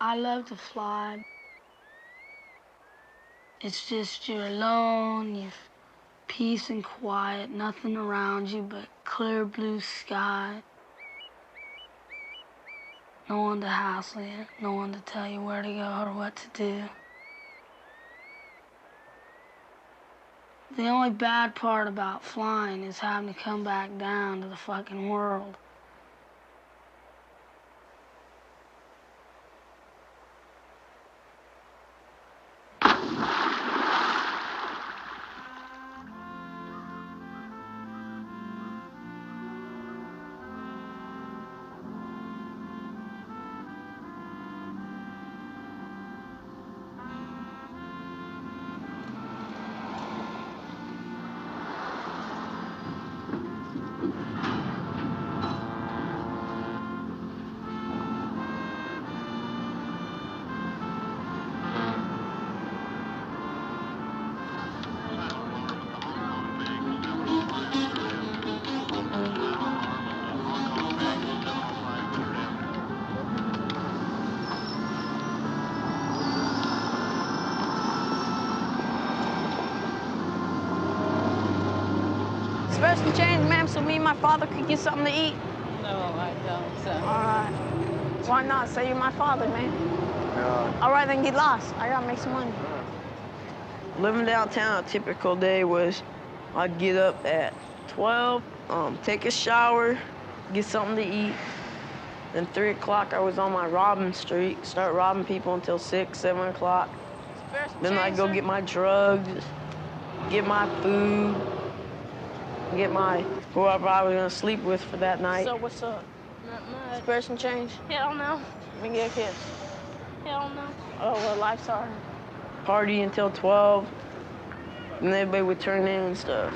I love to fly. It's just you're alone, you've peace and quiet, nothing around you but clear blue sky. No one to hassle you, no one to tell you where to go or what to do. The only bad part about flying is having to come back down to the fucking world. Spare some change, ma'am, so me and my father could get something to eat? No, I don't, sir. All right. Why not? Say you're my father, man. All right, then get lost. I gotta make some money. Living downtown, a typical day was I'd get up at 12, take a shower, get something to eat. Then 3 o'clock, I was on my robbing streak, start robbing people until 6, 7 o'clock. Then I'd go get my drugs, get my food, get my whoever I was gonna sleep with for that night. So what's up? Not much. Spare some change? Hell no. We can get kids. Hell no. Oh, well, life's hard. Party until 12, and then everybody would turn in and stuff.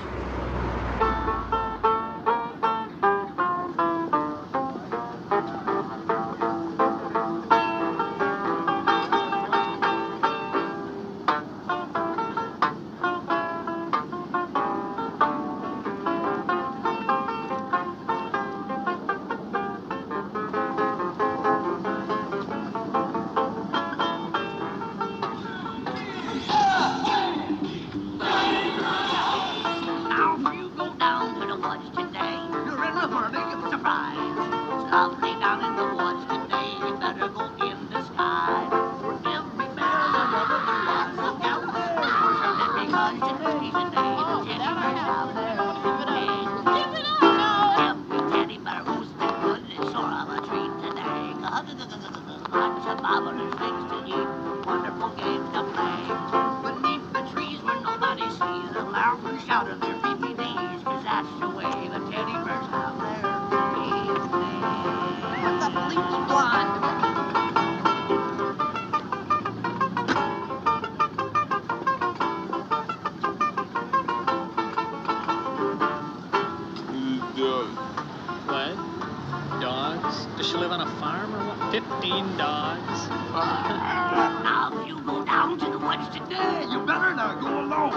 Does she live on a farm or what? 15 dogs? Now, if you go down to the woods today, you better not go alone.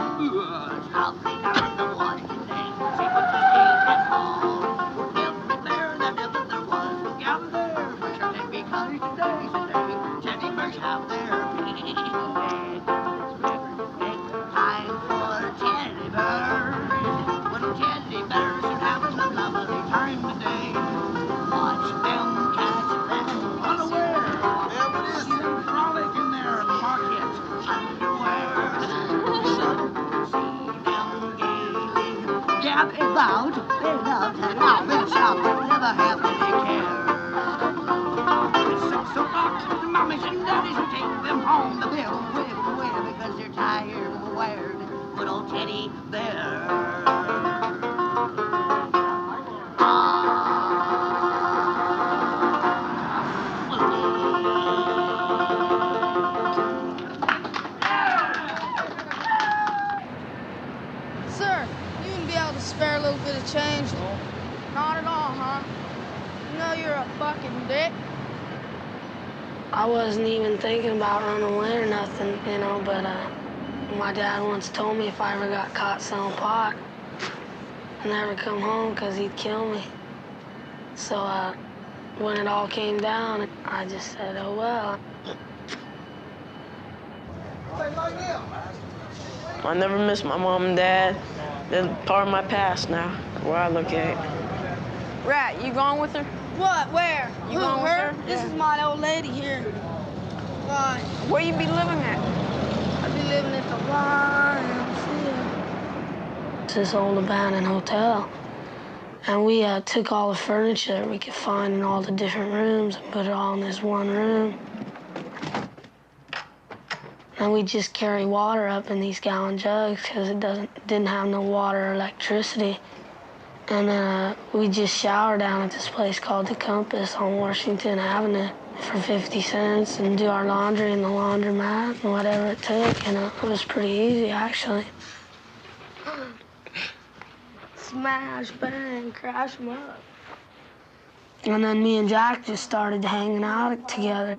I'll be down in the woods today. See what you see at home. For every bear that ever there was will gather there. For certain because today's the day teddy bears have their picnic. Time for teddy bears. When teddy bears are having a lovely time today. Watch them catch them unaware. There it is. Frolic in there in the market. Underwear. See them gaily gab about. They love to laugh and shout. Never have any care. It's 6 o'clock. The mommies and daddies will take them home. The bill will because they're tired of wearing good old teddy bear. Sir, you wouldn't be able to spare a little bit of change? Not at all, huh? You know you're a fucking dick. I wasn't even thinking about running away or nothing, you know, but my dad once told me if I ever got caught selling pot, I'd never come home because he'd kill me. So When it all came down, I just said, oh, well. I never miss my mom and dad. They're part of my past now, where I look at it. Rat, you going with her? What? Where? You going with her? This is my old lady here. Why? Where you be living at? I be living at the YMCA. It's this old abandoned hotel. And we took all the furniture that we could find in all the different rooms and put it all in this one room. And we just carry water up in these gallon jugs because it didn't have no water or electricity. And then we just shower down at this place called the Compass on Washington Avenue for 50 cents and do our laundry in the laundromat and whatever it took. And it was pretty easy, actually. Smash, bang, crash them up. And then me and Jack just started hanging out together.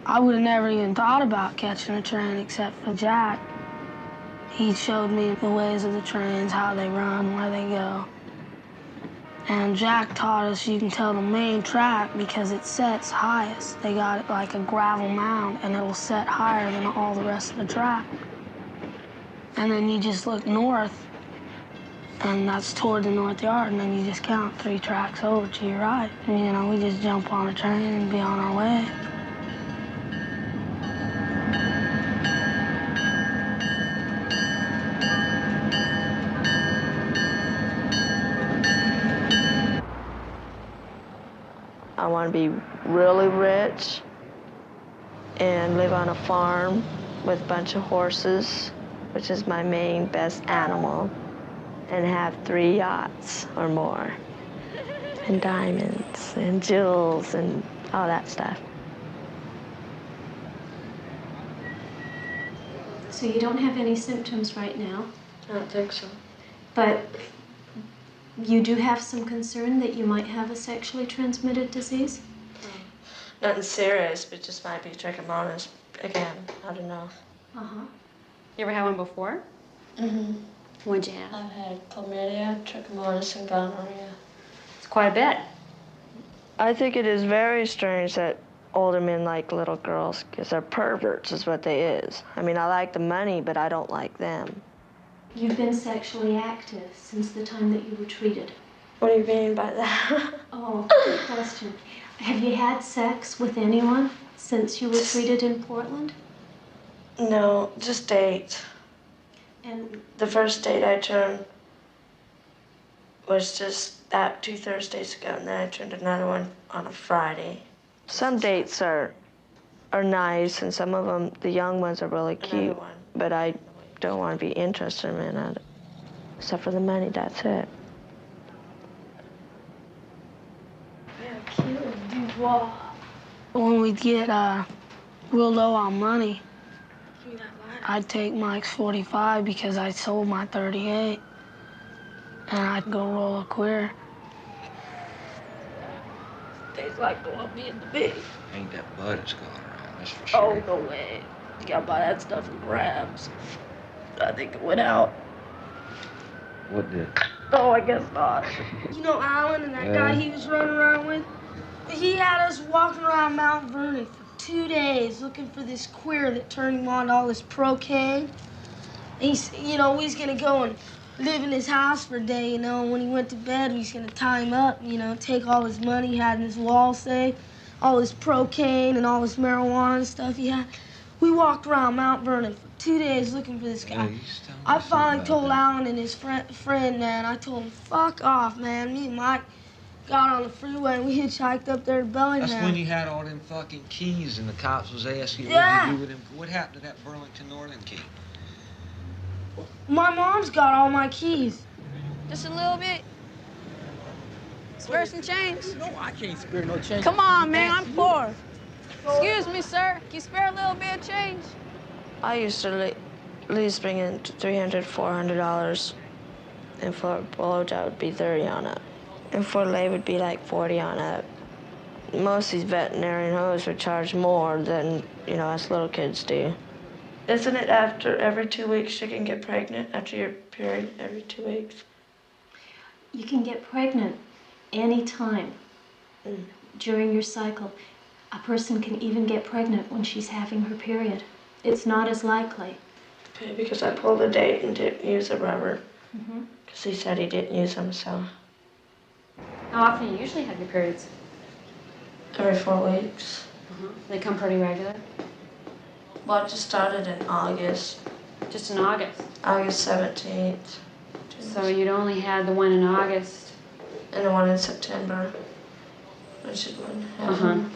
I would have never even thought about catching a train except for Jack. He showed me the ways of the trains, how they run, where they go. And Jack taught us you can tell the main track because it sets highest. They got it like a gravel mound, and it'll set higher than all the rest of the track. And then you just look north, and that's toward the north yard, and then you just count 3 tracks over to your right. And, you know, we just jump on a train and be on our way. I want to be really rich and live on a farm with a bunch of horses, which is my main best animal, and have 3 yachts or more, and diamonds and jewels and all that stuff. So you don't have any symptoms right now? I don't think so. But you do have some concern that you might have a sexually transmitted disease? Nothing serious, but just might be trichomonas again. I don't know. Uh-huh. You ever had one before? Mm-hmm. What'd you have? I've had chlamydia, trichomonas, and gonorrhea. It's quite a bit. I think it is very strange that older men like little girls, because they're perverts is what they is. I mean, I like the money, but I don't like them. You've been sexually active since the time that you were treated. What do you mean by that? Oh, good question. Have you had sex with anyone since you were treated in Portland? No, just dates. And The first date I turned was just that 2 Thursdays ago, and then I turned another one on a Friday. Some dates are nice, and some of them, the young ones, are really cute. But I don't want to be interested in it, except for the money. That's it. When we get real low on money, I'd take Mike's 45 because I sold my 38, and I'd go roll a queer. Tastes like going being the big. Ain't that bud that's going around, that's for sure. Oh, no way. You gotta buy that stuff in grams. I think it went out. What did? Oh, I guess not. You know Alan and that guy he was running around with? He had us walking around Mount Vernon for 2 days looking for this queer that turned him on to all this cocaine. He's, you know, we was gonna go and live in his house for a day, you know, and when he went to bed, we was gonna tie him up, you know, take all his money he had in his wall safe, all his cocaine and all his marijuana and stuff he had. We walked around Mount Vernon for 2 days looking for this guy. I finally told Alan and his friend, man, I told him, fuck off, man. Me and Mike got on the freeway and we hitchhiked up there to Bellingham. That's when you had all them fucking keys and the cops was asking you Yeah. what you do with them. What happened to that Burlington Northern key? My mom's got all my keys. Just a little bit. Spare some change. No, I can't spare no change. Come on, man, I'm poor. Excuse me, sir. Can you spare a little bit of change? I used to at least bring in $300, $400, and for a blowjob would be 30 on it. And for lay would be like 40 on it. Most of these veterinarian hoes would charge more than, you know, us little kids do. Isn't it after every 2 weeks you can get pregnant after your period every 2 weeks? you can get pregnant anytime During your cycle, a person can even get pregnant when she's having her period. It's not as likely. Okay, because I pulled a date and didn't use a rubber. Because he said he didn't use them, so. How often do you usually have your periods? Every 4 weeks. They come pretty regular? Well, it just started in August. Just in August? August 17th. So you'd only had the one in August? And the one in September. Which it wouldn't have.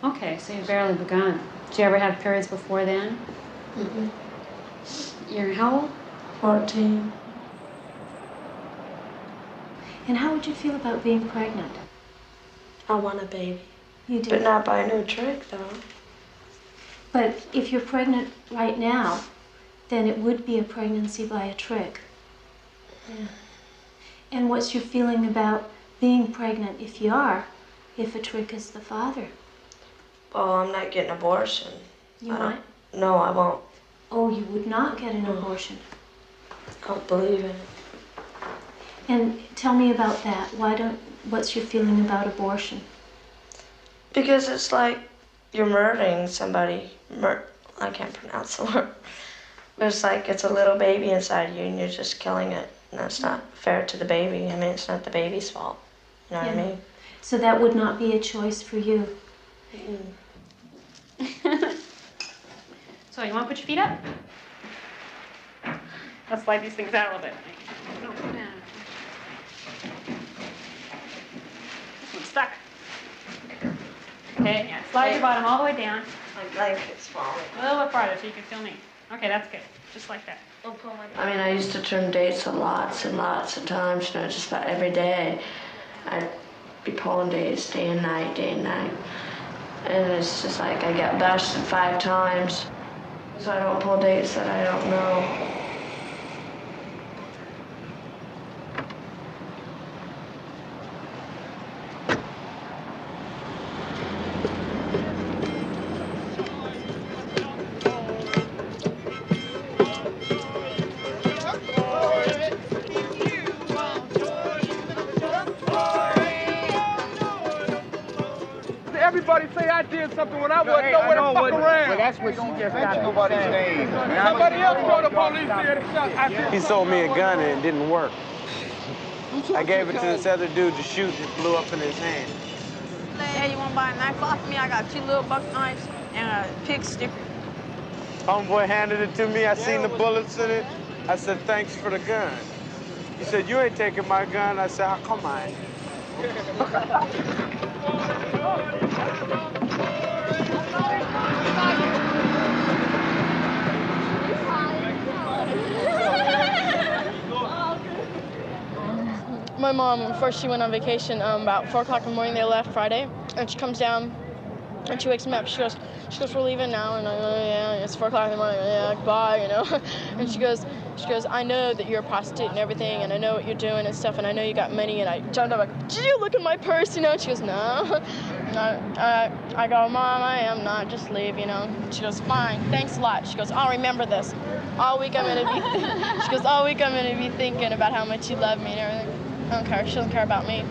Okay, so you've barely begun. Did you ever have periods before then? You're how old? 14. And how would you feel about being pregnant? I want a baby. You do? But not by no trick, though. But if you're pregnant right now, then it would be a pregnancy by a trick. Yeah. And what's your feeling about being pregnant if you are, if a trick is the father? Well, I'm not getting an abortion. You might? No, I won't. Oh, you would not get an abortion? I don't believe in it. And tell me about that. What's your feeling about abortion? Because it's like you're murdering somebody. I can't pronounce the word. But it's like it's a little baby inside you and you're just killing it. And that's not fair to the baby. I mean, it's not the baby's fault. You know what I mean? So that would not be a choice for you? So you want to put your feet up? Let's slide these things out a little bit. This one's stuck. Okay, yeah, slide your bottom all the way down. My blanket's falling. A little bit farther so you can feel me. Okay, that's good. Just like that. I mean, I used to turn dates lots and lots of times, you know, just about every day. I'd be pulling dates day and night, day and night. And it's just like I got busted 5 times. So I don't pull dates that I don't know. Everybody say I did something when I wasn't nowhere to fuck around. Well, that's what she just got nobody's name. Somebody else go to police here. He sold me a gun and it didn't work. I gave it to this other dude to shoot and it blew up in his hand. Hey, you want to buy a knife off me? I got 2 little buck knives and a pig sticker. Homeboy handed it to me. I seen the bullets in it. I said, thanks for the gun. He said, you ain't taking my gun. I said, how come I ain't? My mom, before she went on vacation, about 4 o'clock in the morning, they left Friday, and she comes down, and she wakes me up. She goes, we're leaving now, and I go, yeah, it's 4 o'clock in the morning, yeah, bye, you know. And she goes, I know that you're a prostitute and everything, and I know what you're doing and stuff, and I know you got money, and I jumped up, like, did you look at my purse, you know? And she goes, no. I go, Mom, I am not, just leave, you know. She goes, fine, thanks a lot. She goes, I'll remember this. All week I'm gonna be, she goes, all week I'm gonna be thinking about how much you love me and everything. I don't care, she doesn't care about me.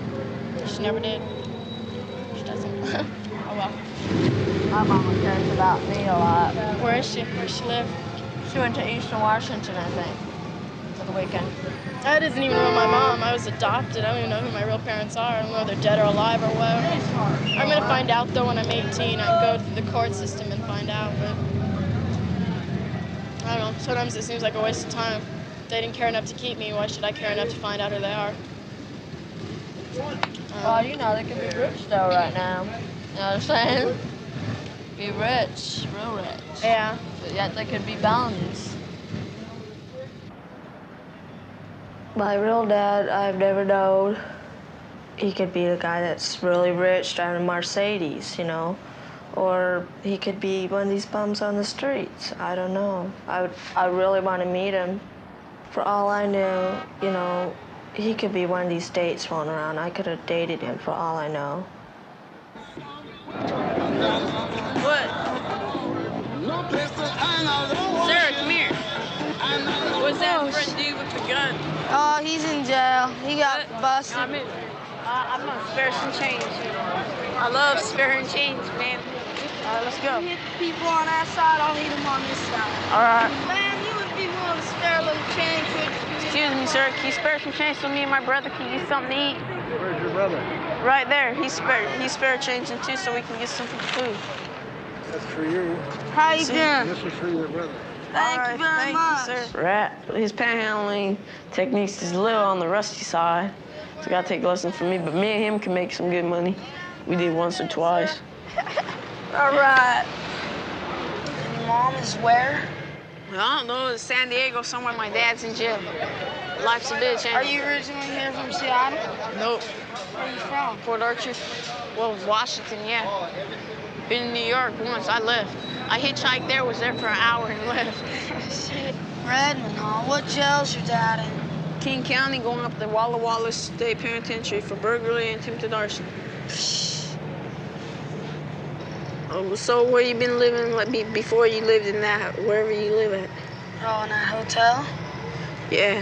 She never did. She doesn't. Oh well. My mama cares about me a lot. Where is she? Where does she live? She went to Eastern Washington, I think, for the weekend. I didn't even know my mom. I was adopted. I don't even know who my real parents are. I don't know if they're dead or alive or whatever. I'm gonna find out though when I'm 18. I can go through the court system and find out, but I don't know. Sometimes it seems like a waste of time. If they didn't care enough to keep me, why should I care enough to find out who they are? Well, you know, they could be rich though right now. You know what I'm saying? Be rich, real rich. Yeah. But yet they could be bums. My real dad, I've never known. He could be the guy that's really rich driving a Mercedes, you know, or he could be one of these bums on the streets. I don't know. I really want to meet him. For all I knew, you know, he could be one of these dates rolling around. I could have dated him for all I know. What? Sarah, come here. What's that friend do with the gun? Oh, he's in jail. He got busted. I'm gonna spare some change. I love sparing change, man. All right, let's go. You hit the people on that side, I'll hit them on this side. All right. Man, you would be willing to spare a little change, would you? Excuse me, sir. Can you spare some change so me and my brother can get something to eat? Where's your brother? Right there. He's spare changing too, so we can get some food. That's for you. How you doing? This is for your brother. Thank you very much. You, sir. Rat, his panhandling techniques is a little on the rusty side, so gotta take lessons from me. But me and him can make some good money. We did once or twice. All right. And your mom is where? Well, I don't know. It's San Diego somewhere. My dad's in jail. Life's a bitch. Are you originally here from Seattle? Nope. Where are you from? Port Arthur. Well, Washington, yeah. Been in New York once. I left. I hitchhiked there, was there for an hour and left. Redmond, huh? What jail's your dad in? King County, going up to Walla Walla State Penitentiary for burglary and attempted arson. Oh, so where you been living before you lived in that, wherever you live at? Oh, in that hotel? Yeah.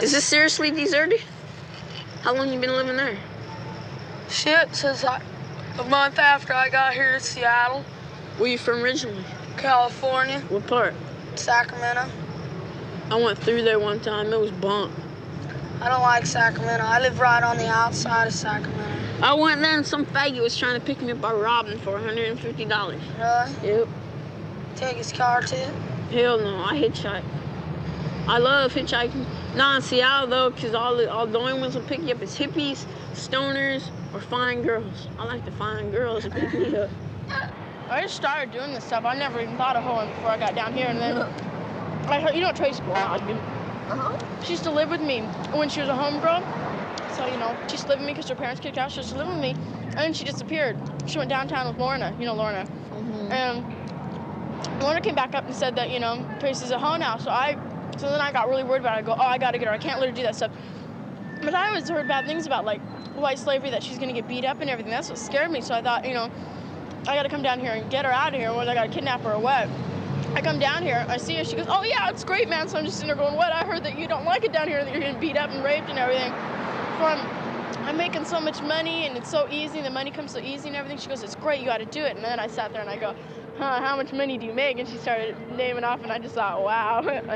Is this seriously deserted? How long you been living there? Shit, since a month after I got here to Seattle. Where you from originally? California. What part? Sacramento. I went through there one time. It was bunk. I don't like Sacramento. I live right on the outside of Sacramento. I went there and some faggot was trying to pick me up by robbing for $150. Really? Yep. Take his car too? Hell no, I hitchhike. I love hitchhiking. Not in Seattle though, because all the only ones will pick you up is hippies, stoners, or fine girls. I like to find girls and pick me up. I just started doing this stuff. I never even thought of hoeing before I got down here, and then I heard, you know, Tracy, she used to live with me when she was a homegirl. So, you know, she used to live with me because her parents kicked her out. She used to live with me, and then she disappeared. She went downtown with Lorna. You know Lorna. And Lorna came back up and said that, you know, Tracy's a hoe now. So then I got really worried about it. I go, oh, I got to get her. I can't let her do that stuff. But I always heard bad things about, like, white slavery, that she's going to get beat up and everything. That's what scared me. So I thought, you know, I got to come down here and get her out of here, whether I got to kidnap her or what. I come down here, I see her, she goes, oh yeah, it's great, man. So I'm just sitting there going, what? I heard that you don't like it down here, that you're getting beat up and raped and everything. So I'm making so much money, and it's so easy, and the money comes so easy and everything. She goes, it's great, you got to do it. And then I sat there and I go, huh, how much money do you make? And she started naming off, and I just thought, wow, I think I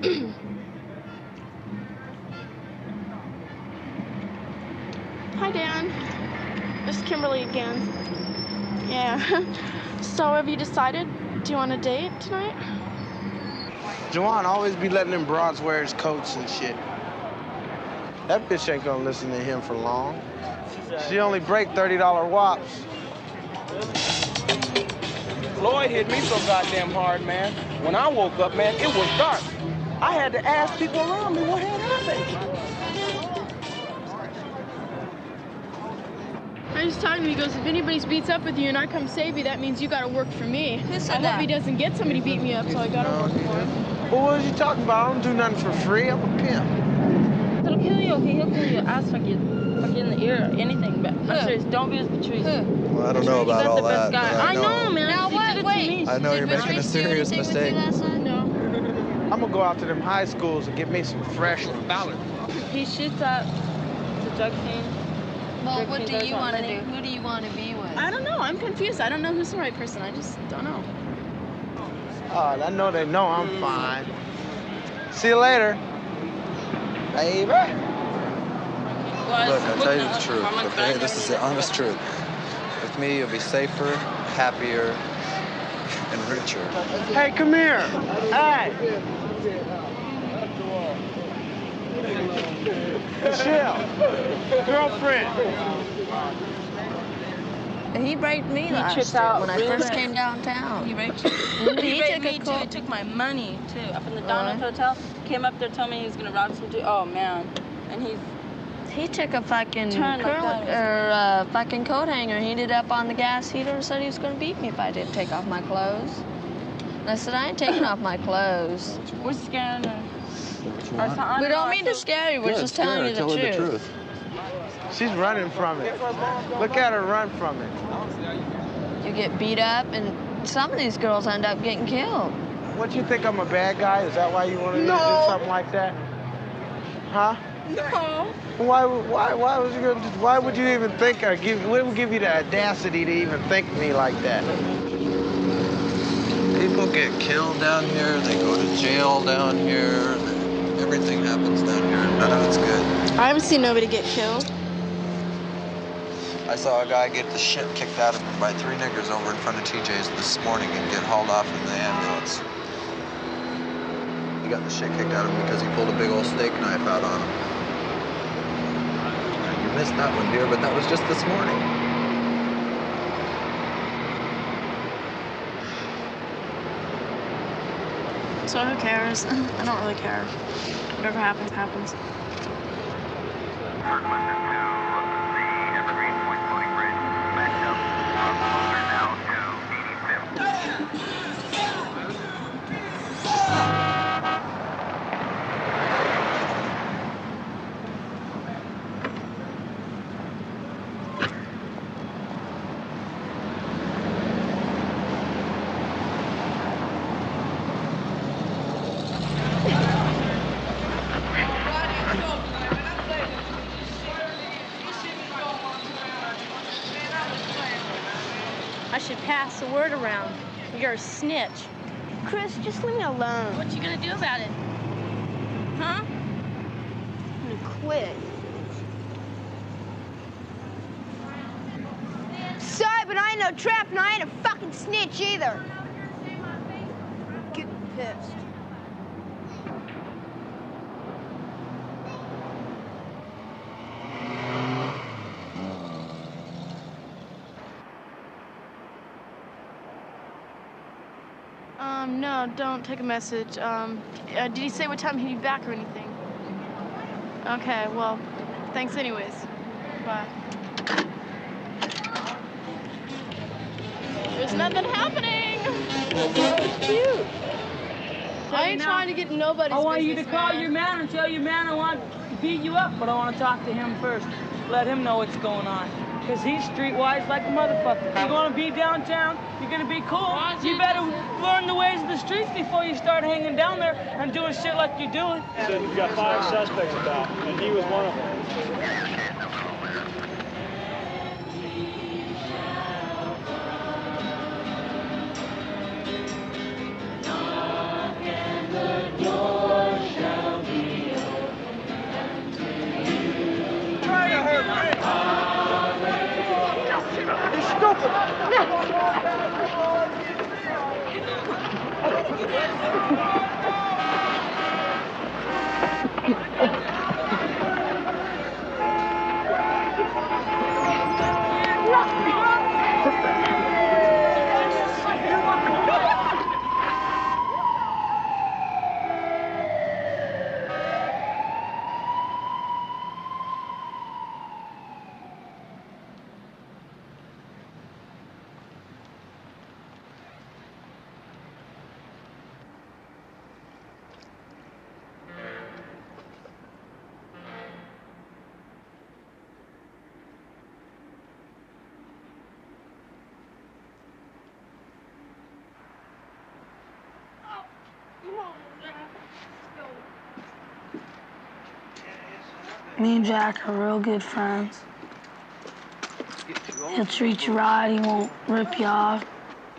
do, you know. Hi, Dan. This is Kimberly again. Yeah. So have you decided? Do you want to date tonight? Juwan always be letting them broads wear his coats and shit. That bitch ain't gonna listen to him for long. She only break $30 wops. Floyd hit me so goddamn hard, man. When I woke up, man, it was dark. I had to ask people around me what had happened. I just talked to him, he goes, if anybody beats up with you and I come save you, that means you gotta work for me. Who said I that? hope he doesn't get somebody beat me up, so I gotta work for him. Well, what are you talking about? I don't do nothing for free. I'm a pimp. He'll kill you, okay? He'll kill your ass fucking in the ear or anything. But I'm serious, don't be with Patrice. Well, I don't know about all that. But I know, man. Now what? Wait. I know you're making a serious mistake. No. I'm gonna go out to them high schools and get me some fresh ballot. He shoots up the drug scene. Well, what do you want to do? Who do you want to be with? I don't know. I'm confused. I don't know who's the right person. I just don't know. Oh, I know they know I'm fine. See you later, baby. Look, I'll tell you the truth, okay? This is the honest truth. With me, you'll be safer, happier, and richer. Hey, come here. Hey. Michelle, girlfriend. He raped me last year when I first came downtown. He raped you? He raped me too. He took my money too. Up in the Donald Hotel. Came up there, told me he was gonna rob some dude. Oh man, and he took a fucking like fucking coat hanger, heated up on the gas heater, and said he was gonna beat me if I didn't take off my clothes. And I said I ain't taking off my clothes. We're scaring her. We don't mean to scare you. We're just telling you the truth. She's running from it. Look at her run from it. You get beat up, and some of these girls end up getting killed. What, you think I'm a bad guy? Is that why you wanted to do something like that? Huh? No. Why would you even think what would give you the audacity to even think of me like that? People get killed down here, they go to jail down here, everything happens down here. None of it's good. I haven't seen nobody get killed. I saw a guy get the shit kicked out of him by 3 niggers over in front of TJ's this morning and get hauled off in the ambulance. He got the shit kicked out of him because he pulled a big old steak knife out on him. You missed that one, dear, but that was just this morning. So who cares? I don't really care. Whatever happens, happens. I should pass the word around. You're a snitch. Chris, just leave me alone. What you gonna do about it? Huh? I'm gonna quit. Sorry, but I ain't no trap, and I ain't a fucking snitch either. Get pissed. No, don't take a message. Did he say what time he'd be back or anything? Okay, well, thanks anyways. Bye. There's nothing happening! It's cute. I ain't trying to get nobody's business, I want you to call your man and tell your man I want to beat you up, but I want to talk to him first. Let him know what's going on. Because he's streetwise like a motherfucker. You're going to be downtown, you're going to be cool. You better learn the ways of the streets before you start hanging down there and doing shit like you're doing. So you've got 5 suspects about, and he was one of them. Me and Jack are real good friends. He'll treat you right, he won't rip you off.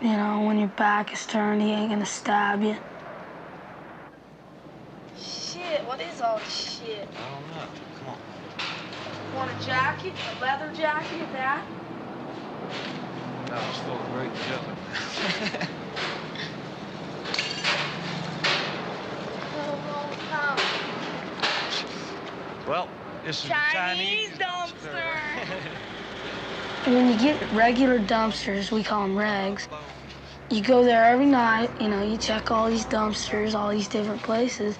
You know, when your back is turned, he ain't gonna stab you. Shit, what is all this shit? I don't know. Come on. Want a jacket? A leather jacket at that? No, it's full of great joke. Well, this is Chinese dumpster. When you get regular dumpsters, we call them regs, you go there every night, you know, you check all these dumpsters, all these different places,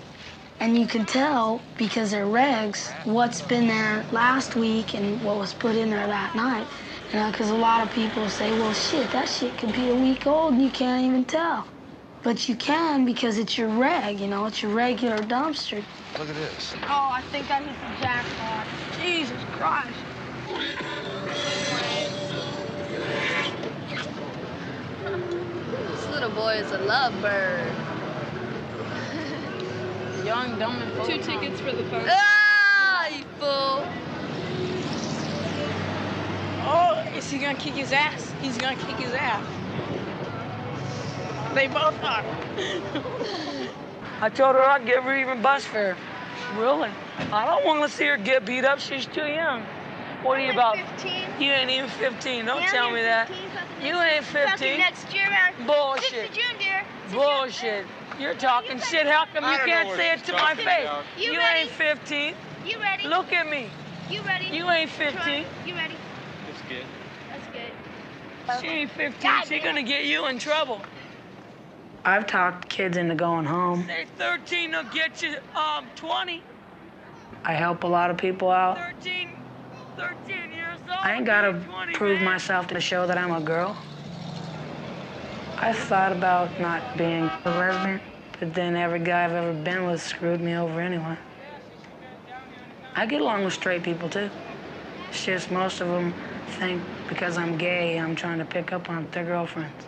and you can tell, because they're regs, what's been there last week and what was put in there that night. You know, because a lot of people say, well, shit, that shit could be a week old and you can't even tell. But you can because it's your reg, you know, it's your regular dumpster. Look at this. Oh, I think I hit the jackpot. Jesus Christ. This little boy is a lovebird. Young, dumb, and full 2 tickets for the park. Ah, fool. Oh, is he gonna kick his ass? He's gonna kick his ass. They both are. I told her I'd give her even bus fare. Really? I don't want to see her get beat up. She's too young. What are you about? 15. You ain't even 15. Don't tell me that. You ain't 15. Next year around Bullshit. 6th of June, dear. Bullshit. You're talking shit. How come you can't say it to my face? You ain't 15. You ready? Look at me. You ready? You ain't 15. You ready? That's good. That's good. She ain't 15. She's gonna get you in trouble. I've talked kids into going home. Say 13, they'll get you 20. I help a lot of people out. 13 years old. I ain't gotta prove myself to show that I'm a girl. I thought about not being a lesbian, but then every guy I've ever been with screwed me over anyway. I get along with straight people too. It's just most of them think because I'm gay, I'm trying to pick up on their girlfriends.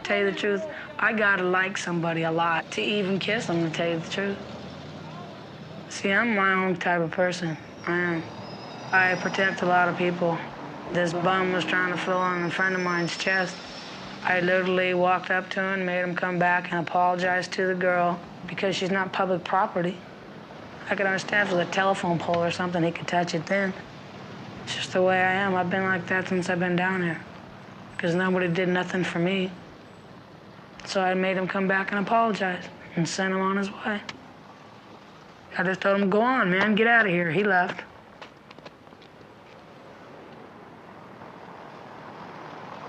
Tell you the truth, I gotta like somebody a lot to even kiss them, to tell you the truth. See, I'm my own type of person. I am. I protect a lot of people. This bum was trying to fill on a friend of mine's chest. I literally walked up to him, made him come back and apologize to the girl because she's not public property. I could understand if it was a telephone pole or something, he could touch it then. It's just the way I am. I've been like that since I've been down here because nobody did nothing for me. So I made him come back and apologize and sent him on his way. I just told him, go on, man, get out of here. He left.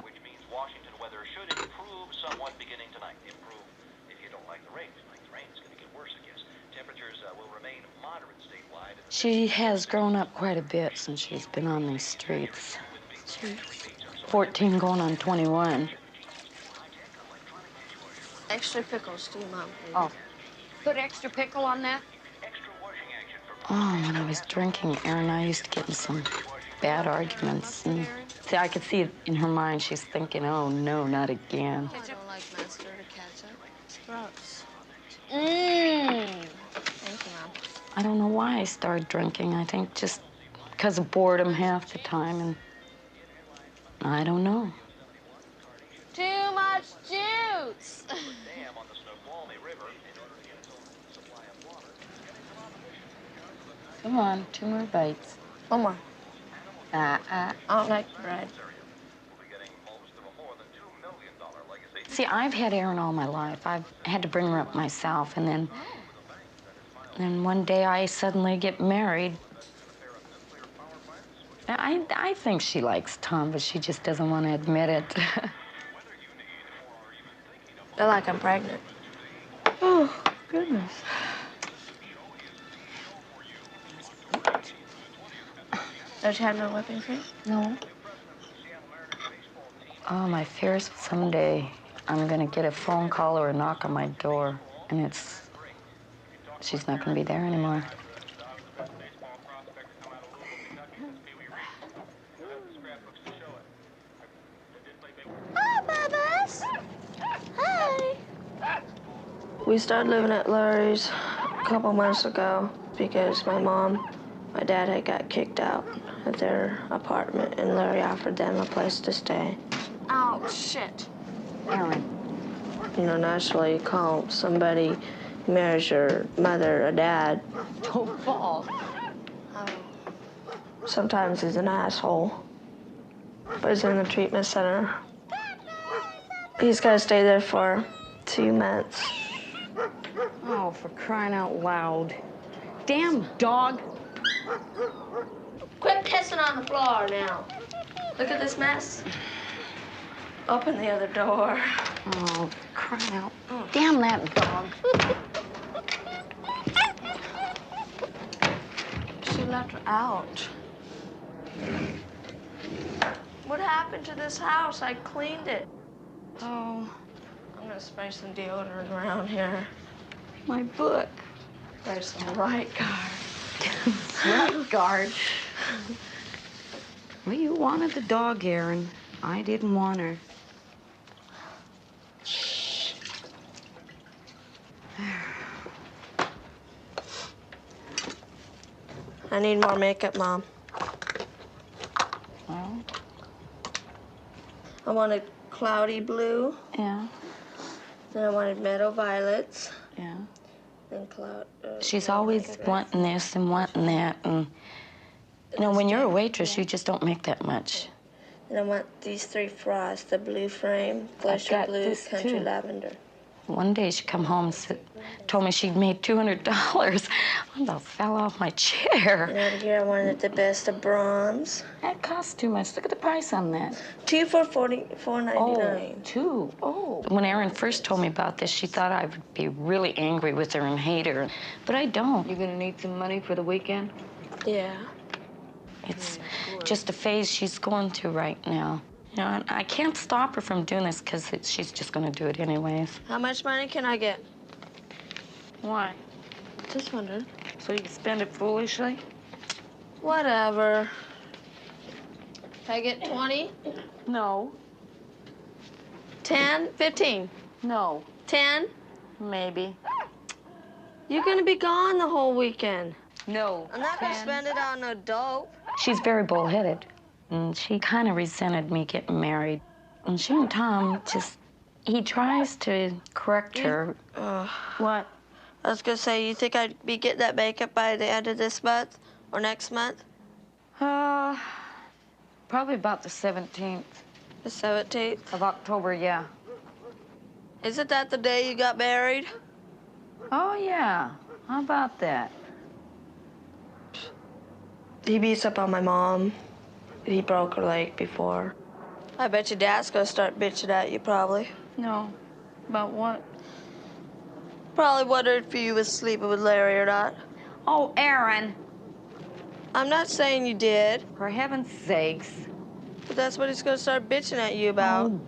Which means Washington weather should improve somewhat beginning tonight. Improve if you don't like the rain. If you like the rain, it's going to get worse, I guess. Temperatures will remain moderate statewide. She has grown up quite a bit since she's been on these streets. She's 14 going on 21. Extra pickles, too, Mom. Oh. Put extra pickle on that? Oh, when I was drinking, Erin, I used to get in some bad arguments. And see, I could see it in her mind. She's thinking, oh, no, not again. I don't like mustard or ketchup. It's gross. Thank you, Mom. I don't know why I started drinking. I think just because of boredom half the time, and I don't know. Too much juice. Come on, 2 more bites. One more. I don't like bread. See, I've had Erin all my life. I've had to bring her up myself, and then one day I suddenly get married. I think she likes Tom, but she just doesn't want to admit it. They're like I'm pregnant. Oh, goodness. Don't you have no whipping cream? No. Oh, my fear is someday I'm gonna get a phone call or a knock on my door, and she's not gonna be there anymore. Hi, Bubba's. Hi. We started living at Larry's a couple months ago because my dad had got kicked out of their apartment, and Larry offered them a place to stay. Oh, shit. Erin. You know, naturally, you call somebody who marries your mother a dad. Don't fall. Oh. Sometimes he's an asshole. But he's in the treatment center. He's got to stay there for 2 months. Oh, for crying out loud. Damn dog. Quit pissing on the floor now. Look at this mess. Open the other door. Oh, crying out. Damn that dog. She left her out. What happened to this house? I cleaned it. Oh, I'm gonna spray some deodorant around here. My book. There's some right guard. Right guard. Well, you wanted the dog, Erin. I didn't want her. I need more makeup, Mom. Well. I wanted cloudy blue. Yeah. Then I wanted meadow violets. Yeah. Then cloud. She's always wanting this and wanting that, and you know, when you're a waitress, you just don't make that much. And I want these 3 frosts, the blue frame, Glacier blue, country lavender. One day she come home and told me she'd made $200. I about fell off my chair. And over here I wanted the best of bronze. That costs too much. Look at the price on that. 2 for $44.99. Oh, 2. Oh. When Erin first told me about this, she thought I would be really angry with her and hate her. But I don't. You gonna need some money for the weekend? Yeah. It's just a phase she's going through right now. You know, and I can't stop her from doing this because she's just going to do it anyways. How much money can I get? Why? Just wondering. So you can spend it foolishly? Whatever. Can I get 20? No. 10? 15? No. 10? Maybe. You're going to be gone the whole weekend. No. I'm not going to spend it on no dope. She's very bullheaded. And she kind of resented me getting married. And she and Tom he tries to correct her. What? I was going to say, you think I'd be getting that makeup by the end of this month or next month? Probably about the 17th. The 17th? Of October, yeah. Isn't that the day you got married? Oh, yeah. How about that? He beats up on my mom. He broke her leg before. I bet your dad's gonna start bitching at you, probably. No. About what? Probably wondered if you was sleeping with Larry or not. Oh, Erin. I'm not saying you did. For heaven's sakes. But that's what he's gonna start bitching at you about. Oh.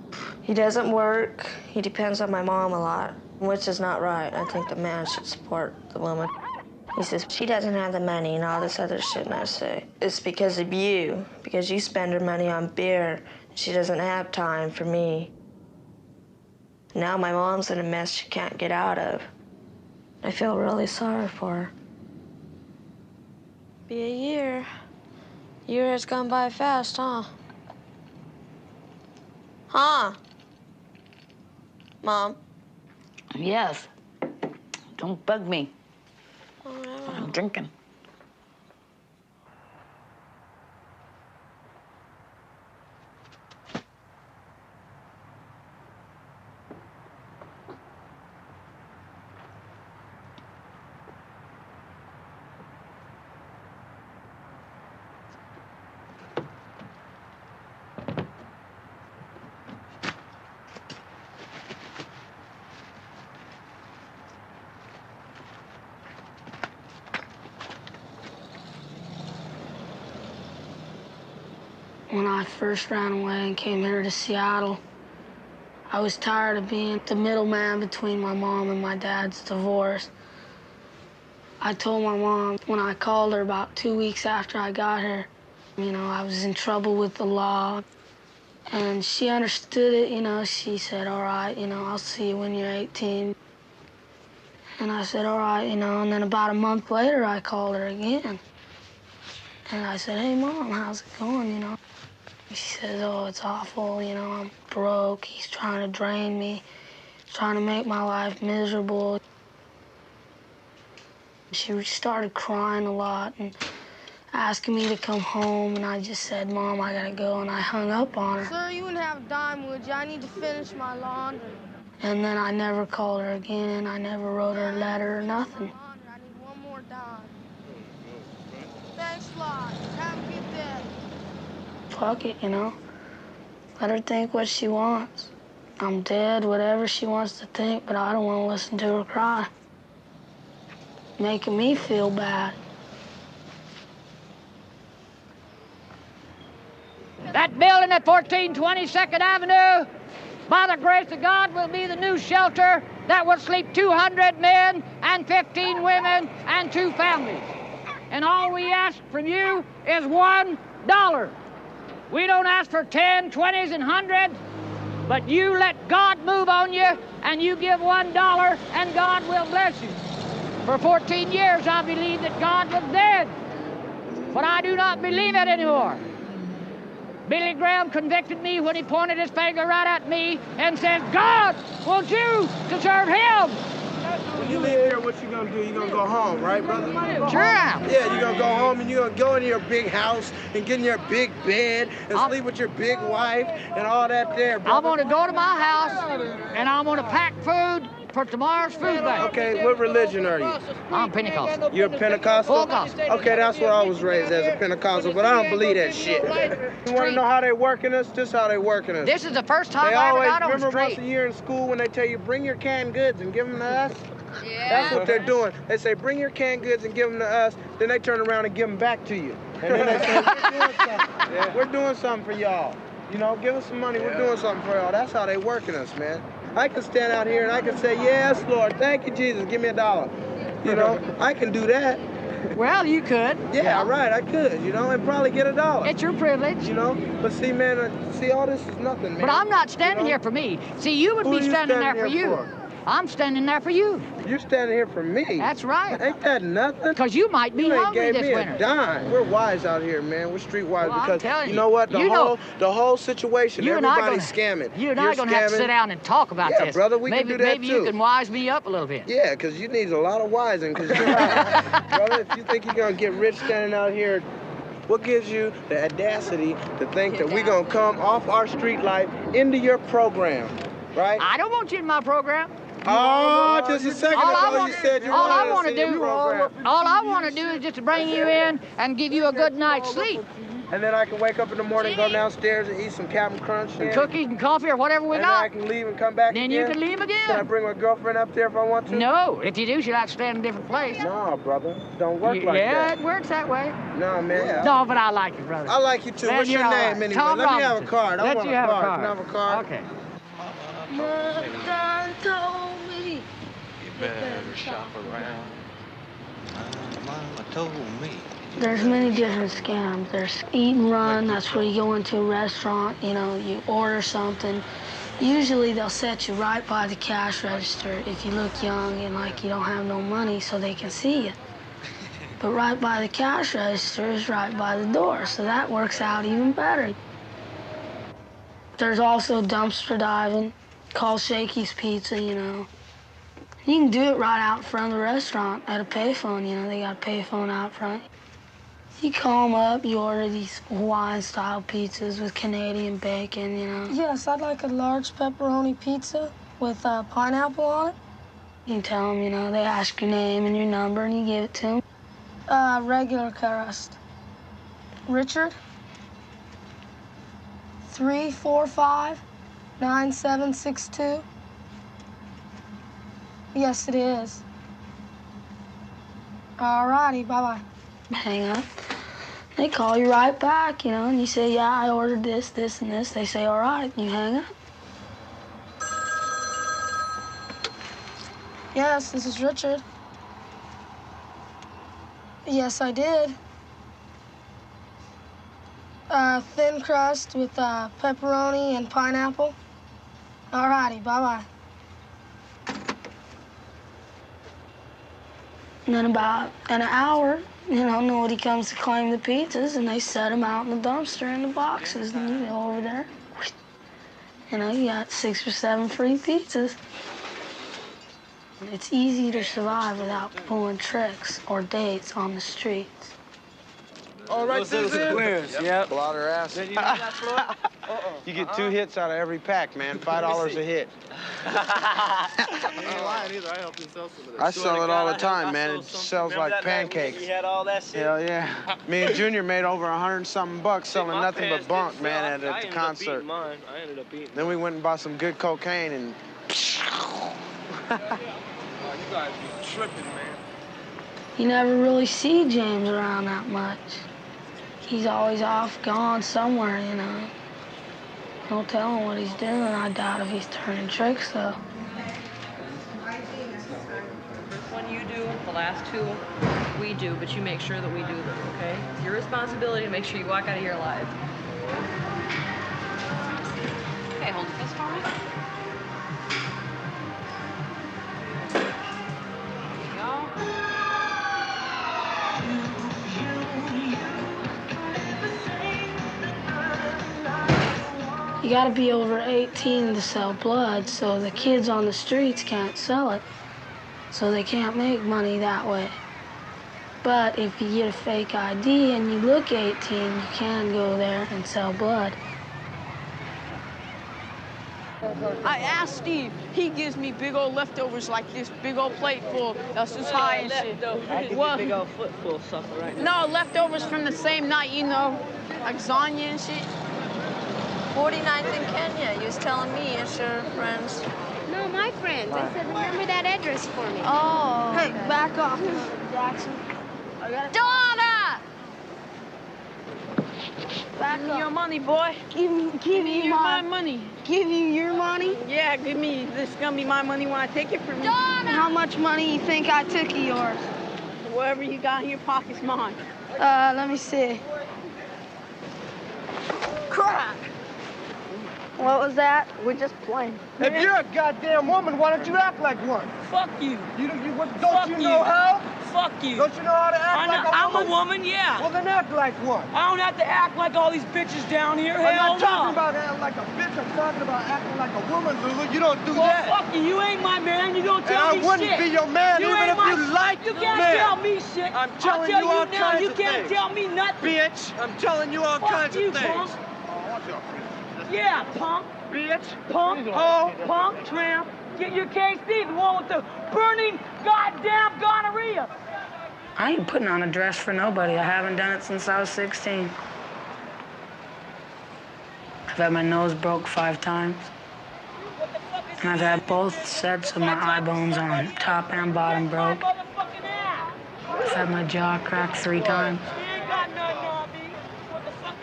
He doesn't work. He depends on my mom a lot, which is not right. I think the man should support the woman. He says, she doesn't have the money and all this other shit, and I say, it's because of you, because you spend her money on beer. She doesn't have time for me. Now my mom's in a mess she can't get out of. I feel really sorry for her. Be a year. Year has gone by fast, huh? Huh? Mom? Yes. Don't bug me. I'm drinking. When I first ran away and came here to Seattle, I was tired of being the middleman between my mom and my dad's divorce. I told my mom when I called her about 2 weeks after I got here, you know, I was in trouble with the law. And she understood it, you know. She said, all right, you know, I'll see you when you're 18. And I said, all right, you know, and then about a month later, I called her again. And I said, hey, Mom, how's it going, you know? She says, oh, it's awful, you know, I'm broke. He's trying to drain me. He's trying to make my life miserable. She started crying a lot and asking me to come home, and I just said, Mom, I gotta go, and I hung up on her. Sir, you wouldn't have a dime, would you? I need to finish my laundry. And then I never called her again. I never wrote her a letter or nothing. I need one more dime. Thanks a lot. Have a good day. Fuck it, you know. Let her think what she wants. I'm dead, whatever she wants to think, but I don't want to listen to her cry. Making me feel bad. That building at 1422nd Avenue, by the grace of God, will be the new shelter that will sleep 200 men and 15 women and 2 families. And all we ask from you is $1. We don't ask for 10, 20s, and 100s, but you let God move on you, and you give $1, and God will bless you. For 14 years, I believed that God was dead, but I do not believe it anymore. Billy Graham convicted me when he pointed his finger right at me and said, God wants you to serve him. When you leave here, what you gonna do? You gonna go home, right, brother? Sure am. Yeah, you gonna go home and you gonna go in your big house and get in your big bed and sleep with your big wife and all that there, brother. I'm gonna go to my house and I'm gonna pack food for tomorrow's food bank. Okay, what religion are you? I'm Pentecostal. You're a Pentecostal? Full gospel. Okay, that's what I was raised as, a Pentecostal, but I don't believe that shit. You wanna know how they working us? Just how they working us. This is the first time They I ever always, got on the remember once street. a year in school when they tell you, bring your canned goods and give them to us? Yeah. That's what they're doing. They say, bring your canned goods and give them to us, then they turn around and give them back to you. And then they say, we're doing something. We're doing something for y'all. You know, give us some money, we're doing something for y'all. That's how they working us, man. I can stand out here and I can say, yes, Lord, thank you, Jesus, give me $1. You know, I can do that. Well, you could. Yeah, right, I could, you know, and probably get $1. It's your privilege. You know, but see, man, see, all this is nothing, man. But I'm not standing here for me. See, you would Who be you standing there standing for here you. for? I'm standing there for you. You're standing here for me. That's right. Ain't that nothing? Because you might be You ain't hungry gave this me winter. a dime. We're wise out here, man. We're streetwise Well, I'm because telling you know what? The you whole know, the whole situation, you and I everybody's scamming. You and I are going to have to sit down and talk about Yeah, this. brother, we maybe, can do that maybe too. you can wise me up a little bit. Yeah, because you need a lot of wising. Because brother, if you think you're going to get rich standing out here, what gives you the audacity to think that we're going to come off our street life into your program, right? I don't want you in my program. Oh, just a second ago you said you all I wanted want to to see do, your program. all I want to do is just to bring you in and give you a good night's sleep. And then I can wake up in the morning, go downstairs and eat some Captain Crunch. And cookies and coffee or whatever we and got. then I can leave and come back Then again. you can leave again. Can I bring my girlfriend up there if I want to? No, if you do, she'll have to stay in a different place. No, brother. Don't work like that. Yeah, it works that way. No, man. No, but I like you, brother. I like you too. Man, What's your you're all name right. anyway? Tom Let me have a Robinson. card. I Let want you a have a card. card. Can I have a card? Okay. Mother done told me. You better shop around. Mama told me. There's many different scams. There's eat and run. That's where you go into a restaurant, you know, you order something. Usually they'll set you right by the cash register if you look young and like you don't have no money so they can see you. But right by the cash register is right by the door, so that works out even better. There's also dumpster diving, called Shakey's Pizza, you know. You can do it right out in front of the restaurant at a payphone, you know, they got a payphone out front. You call them up, you order these Hawaiian-style pizzas with Canadian bacon, you know. Yes, I'd like a large pepperoni pizza with pineapple on it. You tell them, you know, they ask your name and your number, and you give it to them. Regular crust. Richard? 345-9762. Yes, it is. All righty, bye-bye. Hang up. They call you right back, you know, and you say, yeah, I ordered this, this, and this. They say, all right, and you hang up. Yes, this is Richard. Yes, I did. Thin crust with pepperoni and pineapple. All righty, bye-bye. And then about an hour, you know, nobody comes to claim the pizzas, and they set them out in the dumpster in the boxes, and you go over there. You know, you got 6 or 7 free pizzas. It's easy to survive without pulling tricks or dates on the streets. All right, this is Clearance, yep. Blotter ass. You get 2 hits out of every pack, man. $5 a hit. I ain't lying either. I helped him sell some of that. I sell it all the time, man. It sells like pancakes. We had all that shit. Hell yeah. Me and Junior made over $100-something bucks selling nothing but bunk, man, at the concert. I ended up eating. Then we went and bought some good cocaine and. You guys be tripping, man. You never really see James around that much. He's always off, gone somewhere, you know. Don't tell him what he's doing. I doubt if he's turning tricks, though. First one you do, the last 2 we do, but you make sure that we do them, okay? It's your responsibility to make sure you walk out of here alive. Okay, hold this for me. There you go. You gotta be over 18 to sell blood, so the kids on the streets can't sell it. So they can't make money that way. But if you get a fake ID and you look 18, you can go there and sell blood. I asked Steve. He gives me big old leftovers like this, big old plate full. That's just high and shit. I give you a big old foot full of stuff right now. No, leftovers from the same night, you know, like lasagna and shit. 49th in Kenya. You was telling me it's your friends. No, my friends. I said, remember that address for me. Oh. Hey, back off, Jackson. Donna! Back me your money, boy. Give me my money. Give you your money? Yeah, give me. This is gonna be my money when I take it from you. Donna! How much money you think I took of yours? Whatever you got in your pocket's mine. Let me see. Crap! What was that? We're just playing. If you're a goddamn woman, why don't you act like one? Fuck you. Don't you know how? Fuck you. Don't you know how to act like a woman? I'm a woman, yeah. Well, then act like one. I don't have to act like all these bitches down here. I'm Hell not talking no. about acting like a bitch. I'm talking about acting like a woman, Lulu. You don't do Well, that. fuck you. You ain't my man. You don't tell me And I wouldn't shit. be your man You even ain't if you liked You the can't man. tell me shit. I'm telling I'll tell you all now. kinds You of can't things. tell me nothing. Bitch, I'm telling you all Fuck kinds you, of things. punk. Yeah, punk. Bitch. Punk. Oh, punk, tramp. Get your KC, the one with the burning goddamn gonorrhea. I ain't putting on a dress for nobody. I haven't done it since I was 16. I've had my nose broke 5 times. And I've had both sets of my eye bones on top and bottom broke. I've had my jaw cracked 3 times.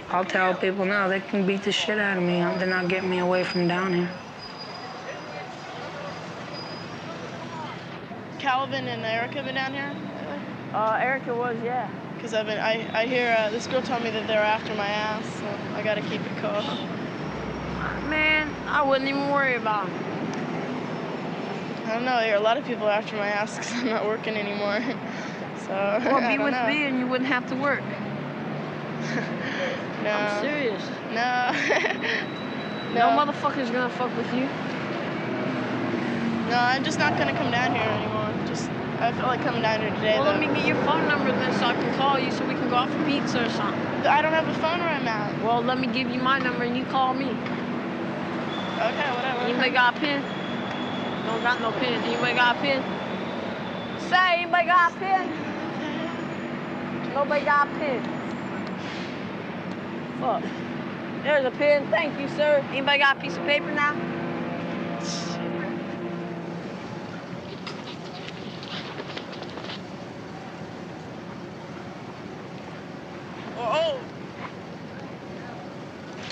I'll tell people now they can beat the shit out of me. They're not getting me away from down here. Calvin and Erica been down here? Erica was, yeah. Because I hear this girl told me that they're after my ass, so I gotta keep it cool. Man, I wouldn't even worry about him. I don't know, I hear a lot of people after my ass because I'm not working anymore. So, Well, I be don't with know. me and you wouldn't have to work. No. I'm serious. No. No motherfucker's gonna fuck with you. No, I'm just not gonna come down here anymore. I feel like coming down here today. Well, though. let me get your phone number then so I can call you so we can go out for pizza or something. I don't have a phone where I'm at. Well, let me give you my number and you call me. Okay, whatever. Anybody got a pen? Don't got no pen. Anybody got a pen? Say, anybody got a pen? Nobody got a pen. Fuck. There's a pen. Thank you, sir. Anybody got a piece of paper now? Oh.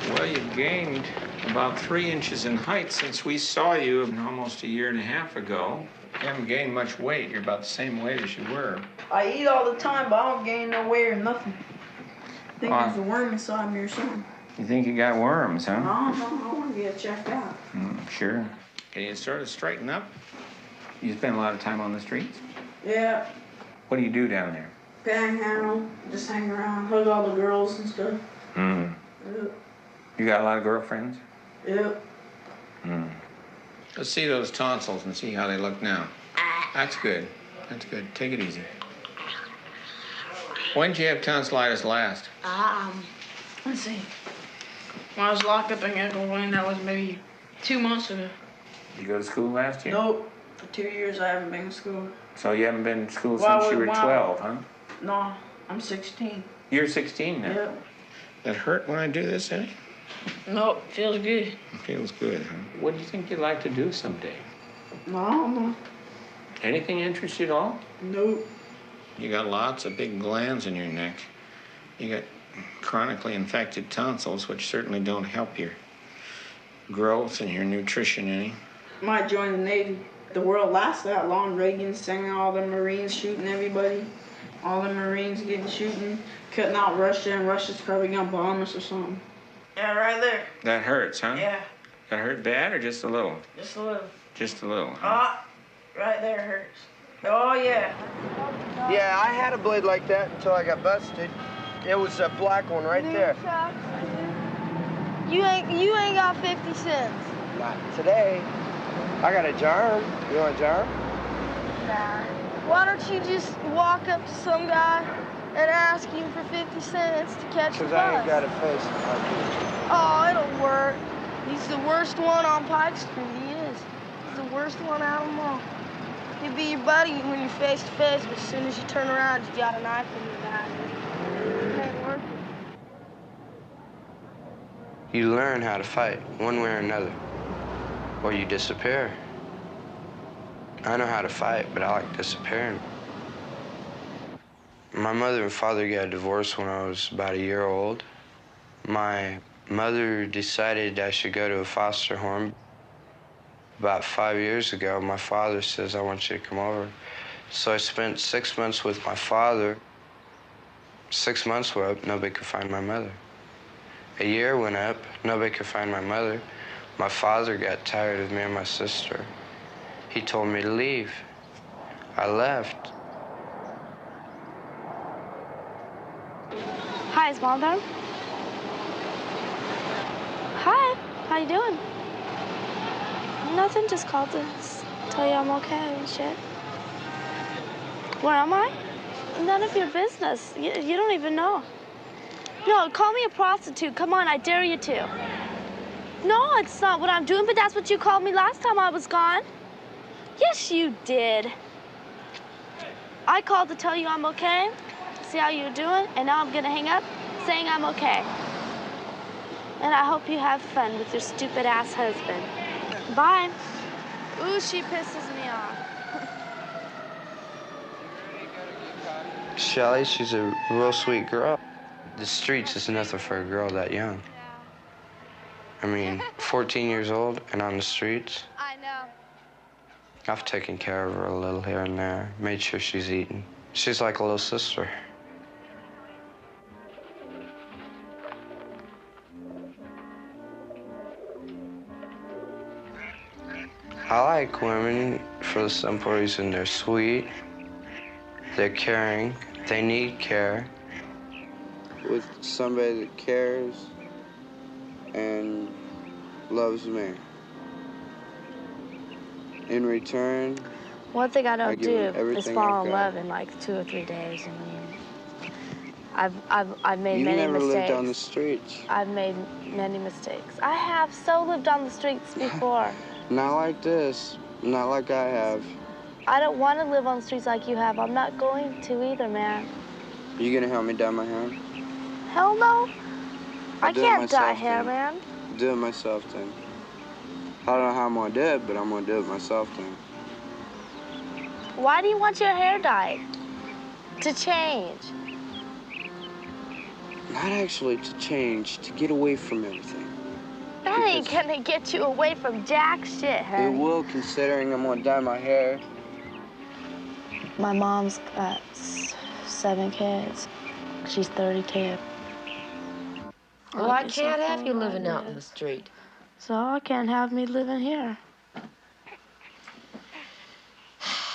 Well, you've gained about 3 inches in height since we saw you almost a year and a half ago. You haven't gained much weight. You're about the same weight as you were. I eat all the time, but I don't gain no weight or nothing. I think there's a worm inside me or something. You think you got worms, huh? I don't know. I want to get checked out. Sure. Can you sort of straighten up? You spend a lot of time on the streets? Yeah. What do you do down there? Panhandle, just hang around, hug all the girls and stuff. Mm. Yep. You got a lot of girlfriends? Yep. Mm. Let's see those tonsils and see how they look now. That's good. That's good. Take it easy. When did you have tonsillitis last? Let's see. When I was locked up in Wayne, that was maybe 2 months ago. You go to school last year? Nope. For 2 years, I haven't been to school. So you haven't been to school since you were 12, huh? No, I'm 16. You're 16 now? Yep. That hurt when I do this, Eddie? Nope, feels good. It feels good, huh? What do you think you'd like to do someday? No, I don't know. Anything interest you at all? Nope. You got lots of big glands in your neck. You got chronically infected tonsils, which certainly don't help your growth and your nutrition any. Might join the Navy. The world lasts that long. Reagan sending all the Marines shooting everybody. All the Marines getting shooting, cutting out Russia, and Russia's probably gonna bomb us or something. Yeah, right there. That hurts, huh? Yeah, That hurt bad or just a little? just a little. Just a little, huh? Ah, right there hurts. Oh, yeah. Yeah, I had a blade like that until I got busted. It was a black one right there. You ain't got 50 cents. Not today. I got a germ. You want a germ? Nah. Why don't you just walk up to some guy and ask him for 50 cents to catch the bus? Because I ain't got a face. Oh, it'll work. He's the worst one on Pike Street, he is. He's the worst one out of them all. He'll be your buddy when you're face to face, but as soon as you turn around, you got a knife in your back. It ain't working. You learn how to fight, one way or another, or you disappear. I know how to fight, but I like disappearing. My mother and father got divorced when I was about a year old. My mother decided I should go to a foster home. About 5 years ago, my father says, I want you to come over. So I spent 6 months with my father. 6 months were up, nobody could find my mother. A year went up, nobody could find my mother. My father got tired of me and my sister. He told me to leave. I left. Hi, is Mom there? Hi, how you doing? Nothing, just called to tell you I'm okay and shit. Where am I? None of your business. You don't even know. No, call me a prostitute. Come on, I dare you to. No, it's not what I'm doing, but that's what you called me last time I was gone. Yes, you did. I called to tell you I'm okay, see how you're doing, and now I'm gonna hang up saying I'm okay. And I hope you have fun with your stupid ass husband. Bye. Ooh, she pisses me off. Shellie, she's a real sweet girl. The streets is nothing for a girl that young. I mean, 14 years old and on the streets. I know. I've taken care of her a little here and there, made sure she's eating. She's like a little sister. I like women for the simple reason they're sweet, they're caring, they need care. With somebody that cares and loves me. In return, One thing I don't do is everything fall I've in got. love in like 2 or 3 days. I mean, I've made You many never mistakes. lived on the streets. I've made many mistakes. I have so lived on the streets before. Not like this, not like I have. I don't want to live on the streets like you have. I'm not going to either, man. You gonna help me dye my hair? Hell no. I do it can't dye myself, hair, then. man. Do it myself then. I don't know how I'm gonna do it, but I'm gonna do it myself then. Why do you want your hair dyed? To change. Not actually to change, to get away from everything. That ain't gonna get you away from jack shit, It honey. will, considering I'm gonna dye my hair. My mom's got 7 kids. She's 32. Well, I can't have you living out in the street. So I can't have me living here.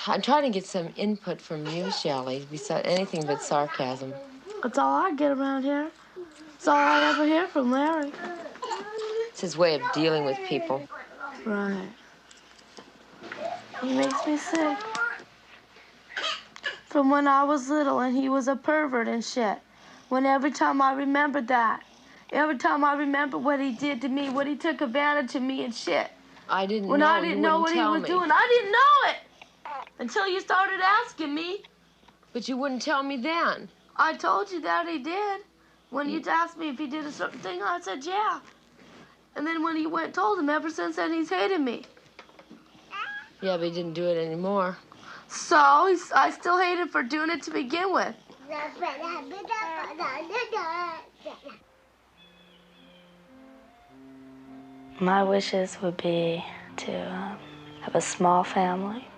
I'm trying to get some input from you, Shellie, besides anything but sarcasm. That's all I get around here. That's all I ever hear from Larry. It's his way of dealing with people. Right. He makes me sick. From when I was little and he was a pervert and shit. When every time I remembered that, every time I remember what he did to me, what he took advantage of me and shit. I didn't When know. I didn't know what he was doing, I didn't know it until you started asking me. But you wouldn't tell me then. I told you that he did. When you asked me if he did a certain thing, I said yeah. And then when he went and told him, ever since then he's hated me. Yeah, but he didn't do it anymore. So I still hate him for doing it to begin with. My wishes would be to have a small family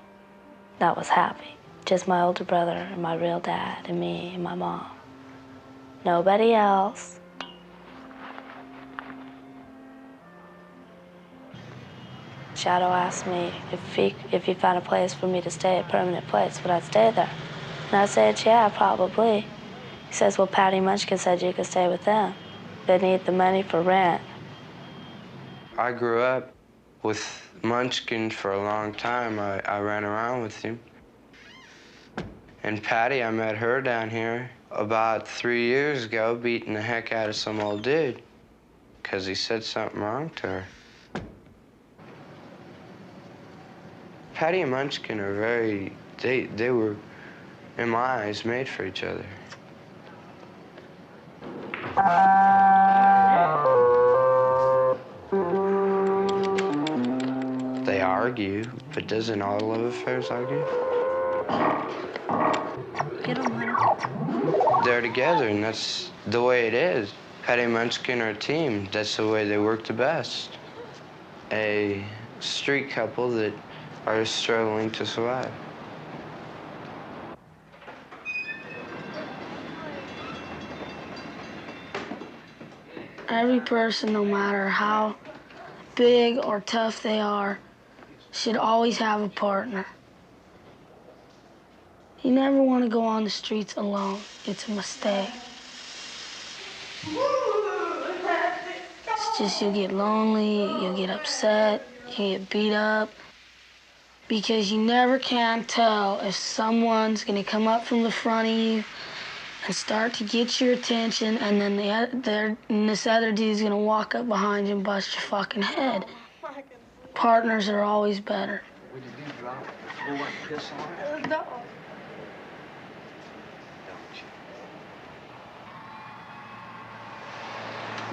that was happy. Just my older brother and my real dad and me and my mom. Nobody else. Shadow asked me if he found a place for me to stay, a permanent place, would I stay there? And I said, yeah, probably. He says, well, Patty Munchkin said you could stay with them. They need the money for rent. I grew up with Munchkin for a long time. I ran around with him. And Patty, I met her down here about 3 years ago, beating the heck out of some old dude because he said something wrong to her. Patty and Munchkin are they were, in my eyes, made for each other. They argue, but doesn't all love affairs argue? Get them, honey. They're together, and that's the way it is. Patty and Munchkin are a team. That's the way they work the best. A street couple that are struggling to survive. Every person, no matter how big or tough they are, should always have a partner. You never want to go on the streets alone. It's a mistake. It's just you'll get lonely, you'll get upset, you get beat up, because you never can tell if someone's going to come up from the front of you and start to get your attention, and then this other dude's going to walk up behind you and bust your fucking head. Partners are always better. What did you drop? Blow up piss on her? No.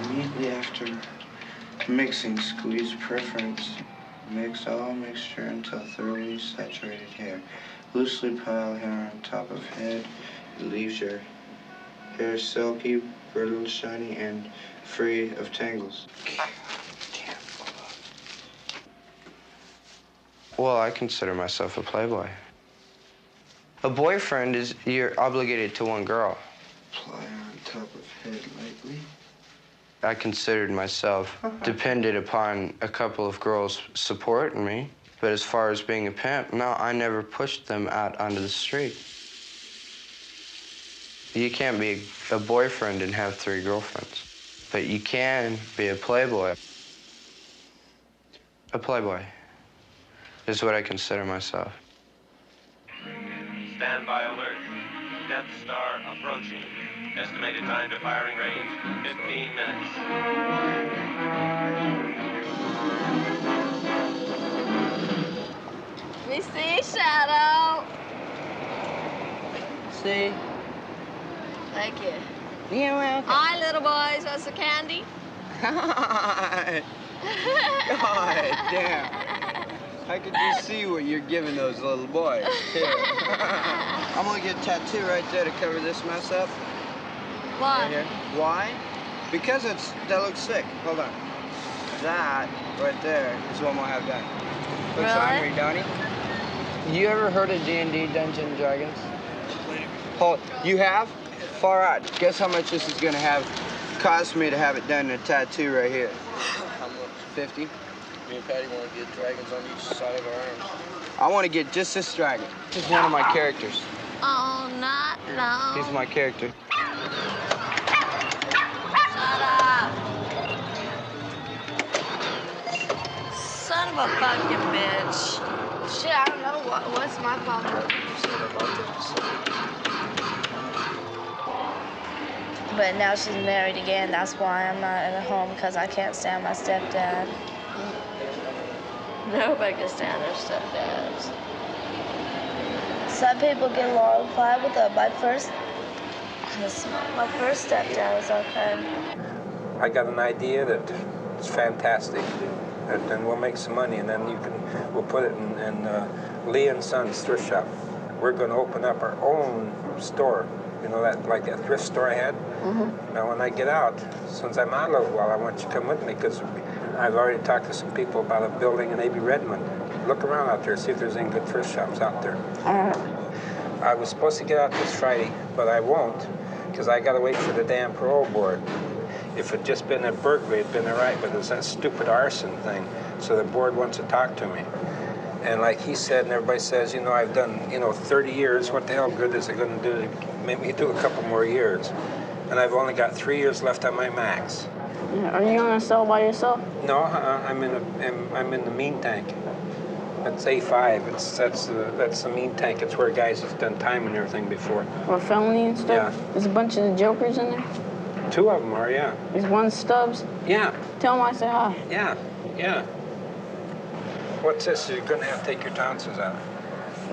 Immediately after mixing, squeeze preference. Mix all mixture until thoroughly saturated hair. Loosely pile hair on top of head. It leaves your hair silky, brittle, shiny, and free of tangles. Well, I consider myself a playboy. A boyfriend is, you're obligated to one girl. Apply on top of head lightly. I considered myself dependent upon a couple of girls supporting me. But as far as being a pimp, no, I never pushed them out onto the street. You can't be a boyfriend and have 3 girlfriends. But you can be a playboy. A playboy is what I consider myself. Stand by alert. Death Star approaching. Estimated time to firing range, 15 minutes. We see, Shadow. See? Thank you. You're welcome. Hi, little boys. What's the candy? God damn. I could just see what you're giving those little boys. Here. I'm gonna get a tattoo right there to cover this mess up. Why? Right here. Why? Because that looks sick. Hold on. That right there is what I'm gonna have done. Looks angry, don't he? You ever heard of D&D, Dungeons and Dragons? Hold. You have? Far out. Guess how much this is gonna have cost me to have it done in a tattoo right here? How much? 50. Me and Patty want to get dragons on each side of our arms. I want to get just this dragon. This is one of my characters. Oh, not no. He's my character. Shut up. Son of a fucking bitch. Shit, I don't know. What's my problem? But now she's married again. That's why I'm not at home, because I can't stand my stepdad. Nobody can stand their stepdads. Some people get along fine with them. My first stepdad was okay. I got an idea that it's fantastic. And then we'll make some money, and then we'll put it in Lee and Son's thrift shop. We're going to open up our own store. You know, like that thrift store I had? Mm-hmm. Now, when I get out, since I'm out a little while, I want you to come with me, because I've already talked to some people about a building in A.B. Redmond. Look around out there, see if there's any good thrift shops out there. I was supposed to get out this Friday, but I won't, because I got to wait for the damn parole board. If it'd just been a burglary, it'd been all right, but it's that stupid arson thing, so the board wants to talk to me. And like he said, and everybody says, you know, I've done, 30 years. What the hell good is it going to do to make me do a couple more years? And I've only got 3 years left on my max. Yeah. Are you on a cell by yourself? No, I'm in the mean tank. That's A5. That's the mean tank. It's where guys have done time and everything before. Or felony and stuff? Yeah. There's a bunch of the jokers in there? 2 of them are, yeah. Is one Stubbs? Yeah. Tell him I say hi. Yeah, yeah. What's this? You're gonna have to take your tonsils out.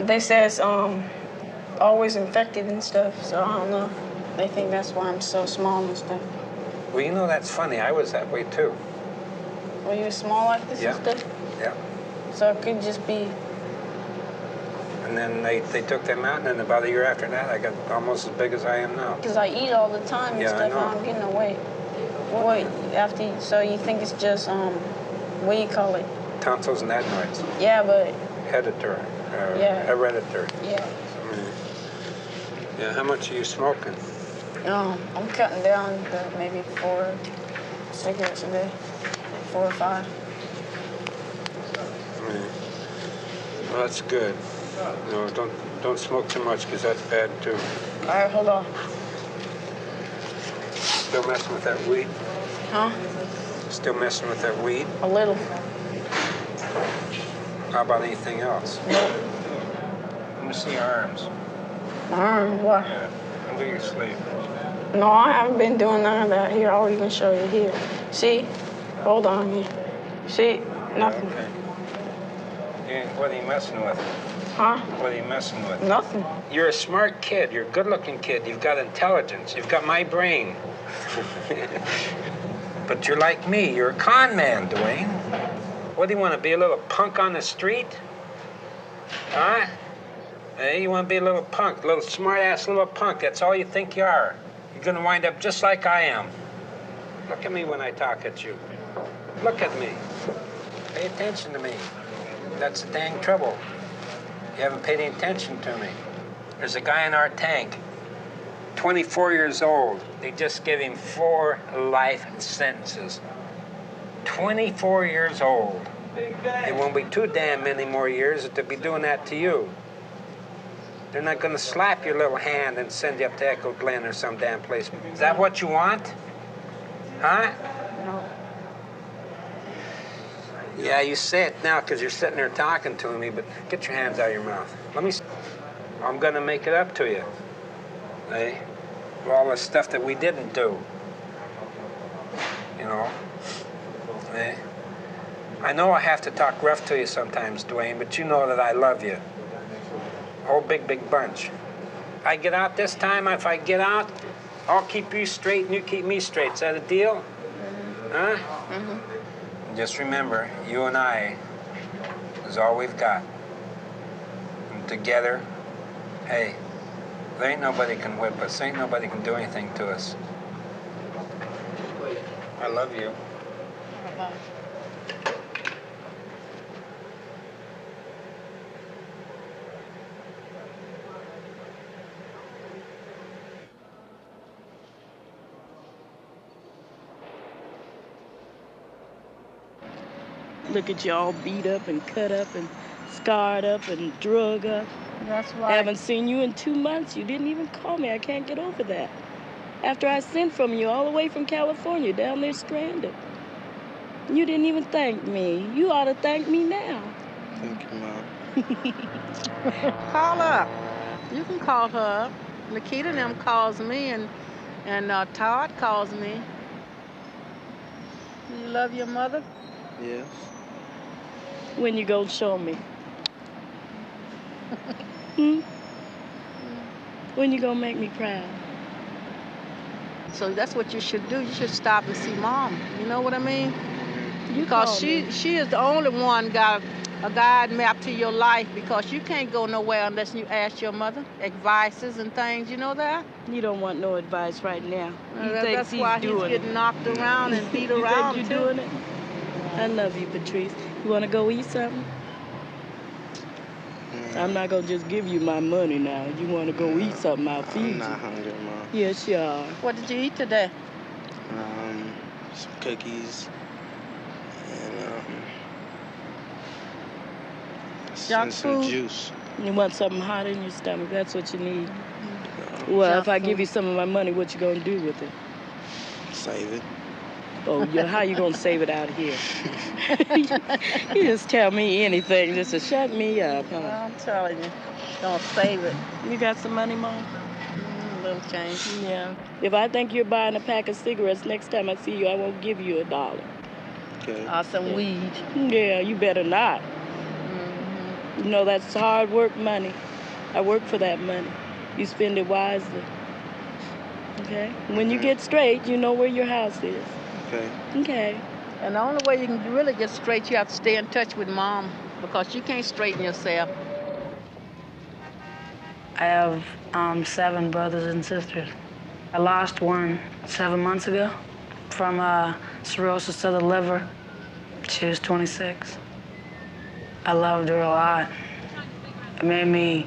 They say it's always infected and stuff, so I don't know. They think that's why I'm so small and stuff. Well, you know, that's funny. I was that way, too. Were you small like this and stuff? Yeah. So it could just be... And then they took them out, and then about a year after that, I got almost as big as I am now. Because I eat all the time and stuff, and I'm getting away. Wait, so you think it's just, what do you call it? Tonsils and adenoids. Yeah, but... Hereditary. Hereditary. Yeah. Yeah, how much are you smoking? I'm cutting down to maybe 4 cigarettes a day. 4 or 5. Well, that's good. No, don't smoke too much, because that's bad, too. All right, hold on. Still messing with that weed? Huh? Still messing with that weed? A little. How about anything else? Nope. Let me see your arms. My arms? What? Yeah, under your sleeve. No, I haven't been doing none of that. Here, I'll even show you here. See? Hold on here. See? Nothing. Okay. What are you messing with? Huh? What are you messing with? Nothing. You're a smart kid. You're a good-looking kid. You've got intelligence. You've got my brain. But you're like me. You're a con man, DeWayne. What do you want to be, a little punk on the street? Huh? Hey, you want to be a little punk, a little smart-ass little punk. That's all you think you are. You're going to wind up just like I am. Look at me when I talk at you. Look at me. Pay attention to me. That's the dang trouble. You haven't paid any attention to me. There's a guy in our tank, 24 years old. They just gave him 4 life sentences. 24 years old. It won't be too damn many more years that they'll be doing that to you. They're not going to slap your little hand and send you up to Echo Glen or some damn place. Is that what you want? Huh? No. Yeah, you say it now because you're sitting there talking to me, but get your hands out of your mouth. Let me see. I'm going to make it up to you. Hey? For all the stuff that we didn't do. You know? Hey? I know I have to talk rough to you sometimes, DeWayne, but you know that I love you. Whole big bunch. I get out this time, if I get out, I'll keep you straight and you keep me straight. Is that a deal? Huh? Mm-hmm. Just remember, you and I is all we've got. And together, hey, there ain't nobody can whip us. Ain't nobody can do anything to us. I love you. Bye-bye. Look at you all beat up and cut up and scarred up and drug up. That's why. I haven't seen you in 2 months. You didn't even call me. I can't get over that. After I sent from you all the way from California down there stranded. You didn't even thank me. You ought to thank me now. Thank you, Mom. Call up. You can call her up. Nikita and them calls me and Todd calls me. You love your mother? Yes. When you gonna show me? When you gonna make me proud? So that's what you should do. You should stop and see Mom. You know what I mean? Because she is the only one got a guide map to your life, because you can't go nowhere unless you ask your mother advices and things. You know that? You don't want no advice right now. That's why he's getting knocked around and beat around. You doing it? I love you, Patrice. You want to go eat something? I'm not going to just give you my money now. You want to go eat something, I'll feed you. I'm not hungry, Mom. Yes, you are. What did you eat today? Some cookies and some juice. You want something hot in your stomach. That's what you need. Well, if I give you some of my money, what you going to do with it? Save it. Oh, how you gonna save it out here? You just tell me anything just to shut me up, huh? Well, I'm telling you, don't save it. You got some money, Mom? A little change. Yeah. If I think you're buying a pack of cigarettes, next time I see you, I won't give you $1. Okay. Some weed. Yeah, you better not. Mm-hmm. You know, that's hard work money. I work for that money. You spend it wisely. Okay? When you get straight, you know where your house is. Okay. Okay. And the only way you can really get straight, you have to stay in touch with Mom, because you can't straighten yourself. I have 7 brothers and sisters. I lost one 7 months ago from cirrhosis of the liver. She was 26. I loved her a lot. It made me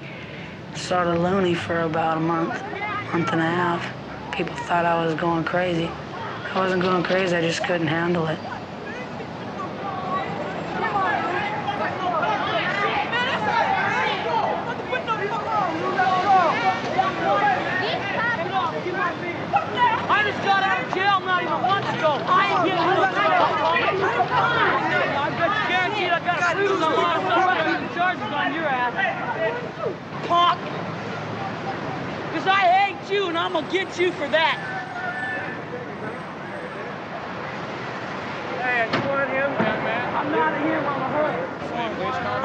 sort of loony for about a month and a half. People thought I was going crazy. I wasn't going crazy, I just couldn't handle it. I just got out of jail not even months ago. I ain't getting no I got guaranteed I got a bruise on my side. The charges on your ass. Punk. Because I hate you and I'm going to get you for that. Hey, you want him? Yeah, man. I'm not him, I'm a her.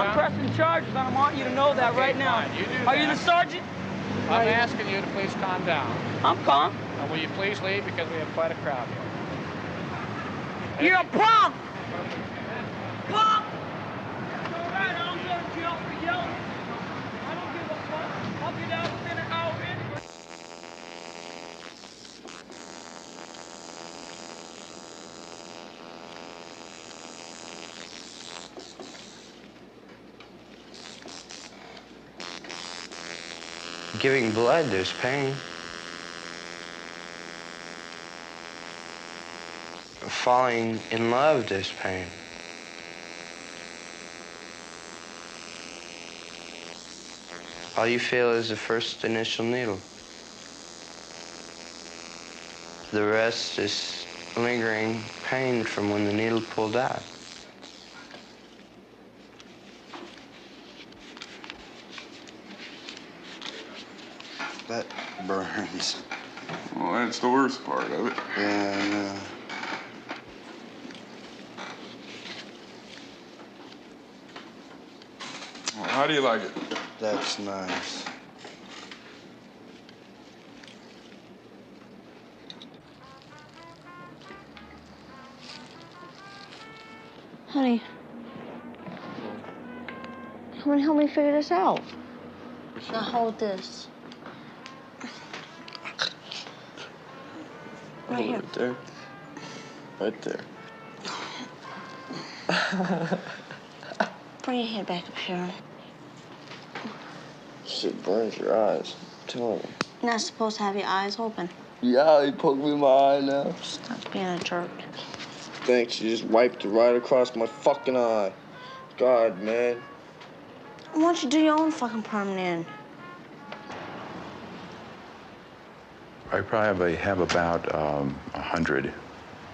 I'm pressing charges and I want you to know that right now. Are you the sergeant? I'm asking you to please calm down. I'm calm. And will you please leave, because we have quite a crowd here. You're a punk! Punk! It's all right, I don't go to jail for yelling. I don't give a fuck. I'll get out within an hour anyway. Giving blood, there's pain. Falling in love, there's pain. All you feel is the first initial needle. The rest is lingering pain from when the needle pulled out. That burns. Well, that's the worst part of it. Yeah, I know. Well, how do you like it? That's nice. Honey, come and help me figure this out. Now hold this. Right here. Right there. Right there. Bring your head back up here. Shit burns your eyes. Tell me. You're not supposed to have your eyes open. Yeah, he poked me in my eye now. Stop being a jerk. Thanks, you just wiped it right across my fucking eye. God, man. Why don't you do your own fucking permanent? I probably have about 100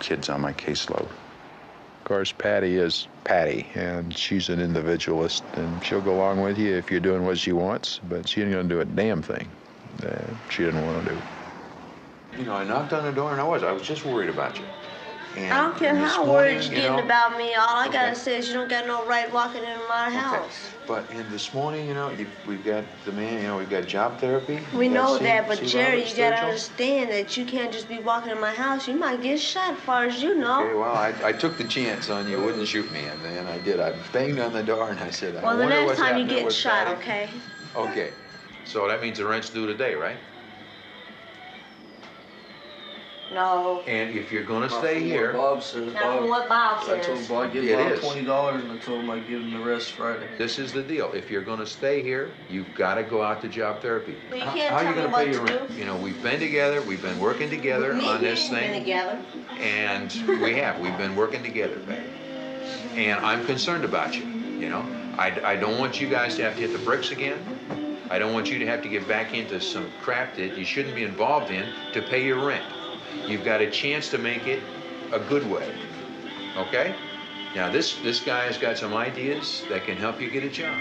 kids on my caseload. Of course, Patty is Patty, and she's an individualist, and she'll go along with you if you're doing what she wants, but she ain't gonna do a damn thing that she didn't want to do. You know, I knocked on the door, and I was just worried about you. And I don't care how worried you're getting about me. All I gotta say is you don't got no right walking in my house. But in this morning, you know, we've got the man, you know, we've got job therapy. We know that, but Jerry, you gotta understand that you can't just be walking in my house. You might get shot, as far as you know. Okay, well, I took the chance on you wouldn't shoot me, and I did. I banged on the door, and I said, well, the next time you get shot, okay? Okay. So that means the rent's due today, right? No. And if you're gonna stay here, Bob says. Not from what Bob says. I told Bob I'd give Bob $20, and I told him I'd give him the rest Friday. this is the deal. If you're gonna stay here, you've got to go out to job therapy. Well, you can't How are tell you me gonna what pay your to rent? You know, we've been together, we've been working together on this thing. Been together. And we've been working together, babe. And I'm concerned about you, you know. I don't want you guys to have to hit the bricks again. I don't want you to have to get back into some crap that you shouldn't be involved in to pay your rent. You've got a chance to make it a good way, okay? Now, this guy has got some ideas that can help you get a job.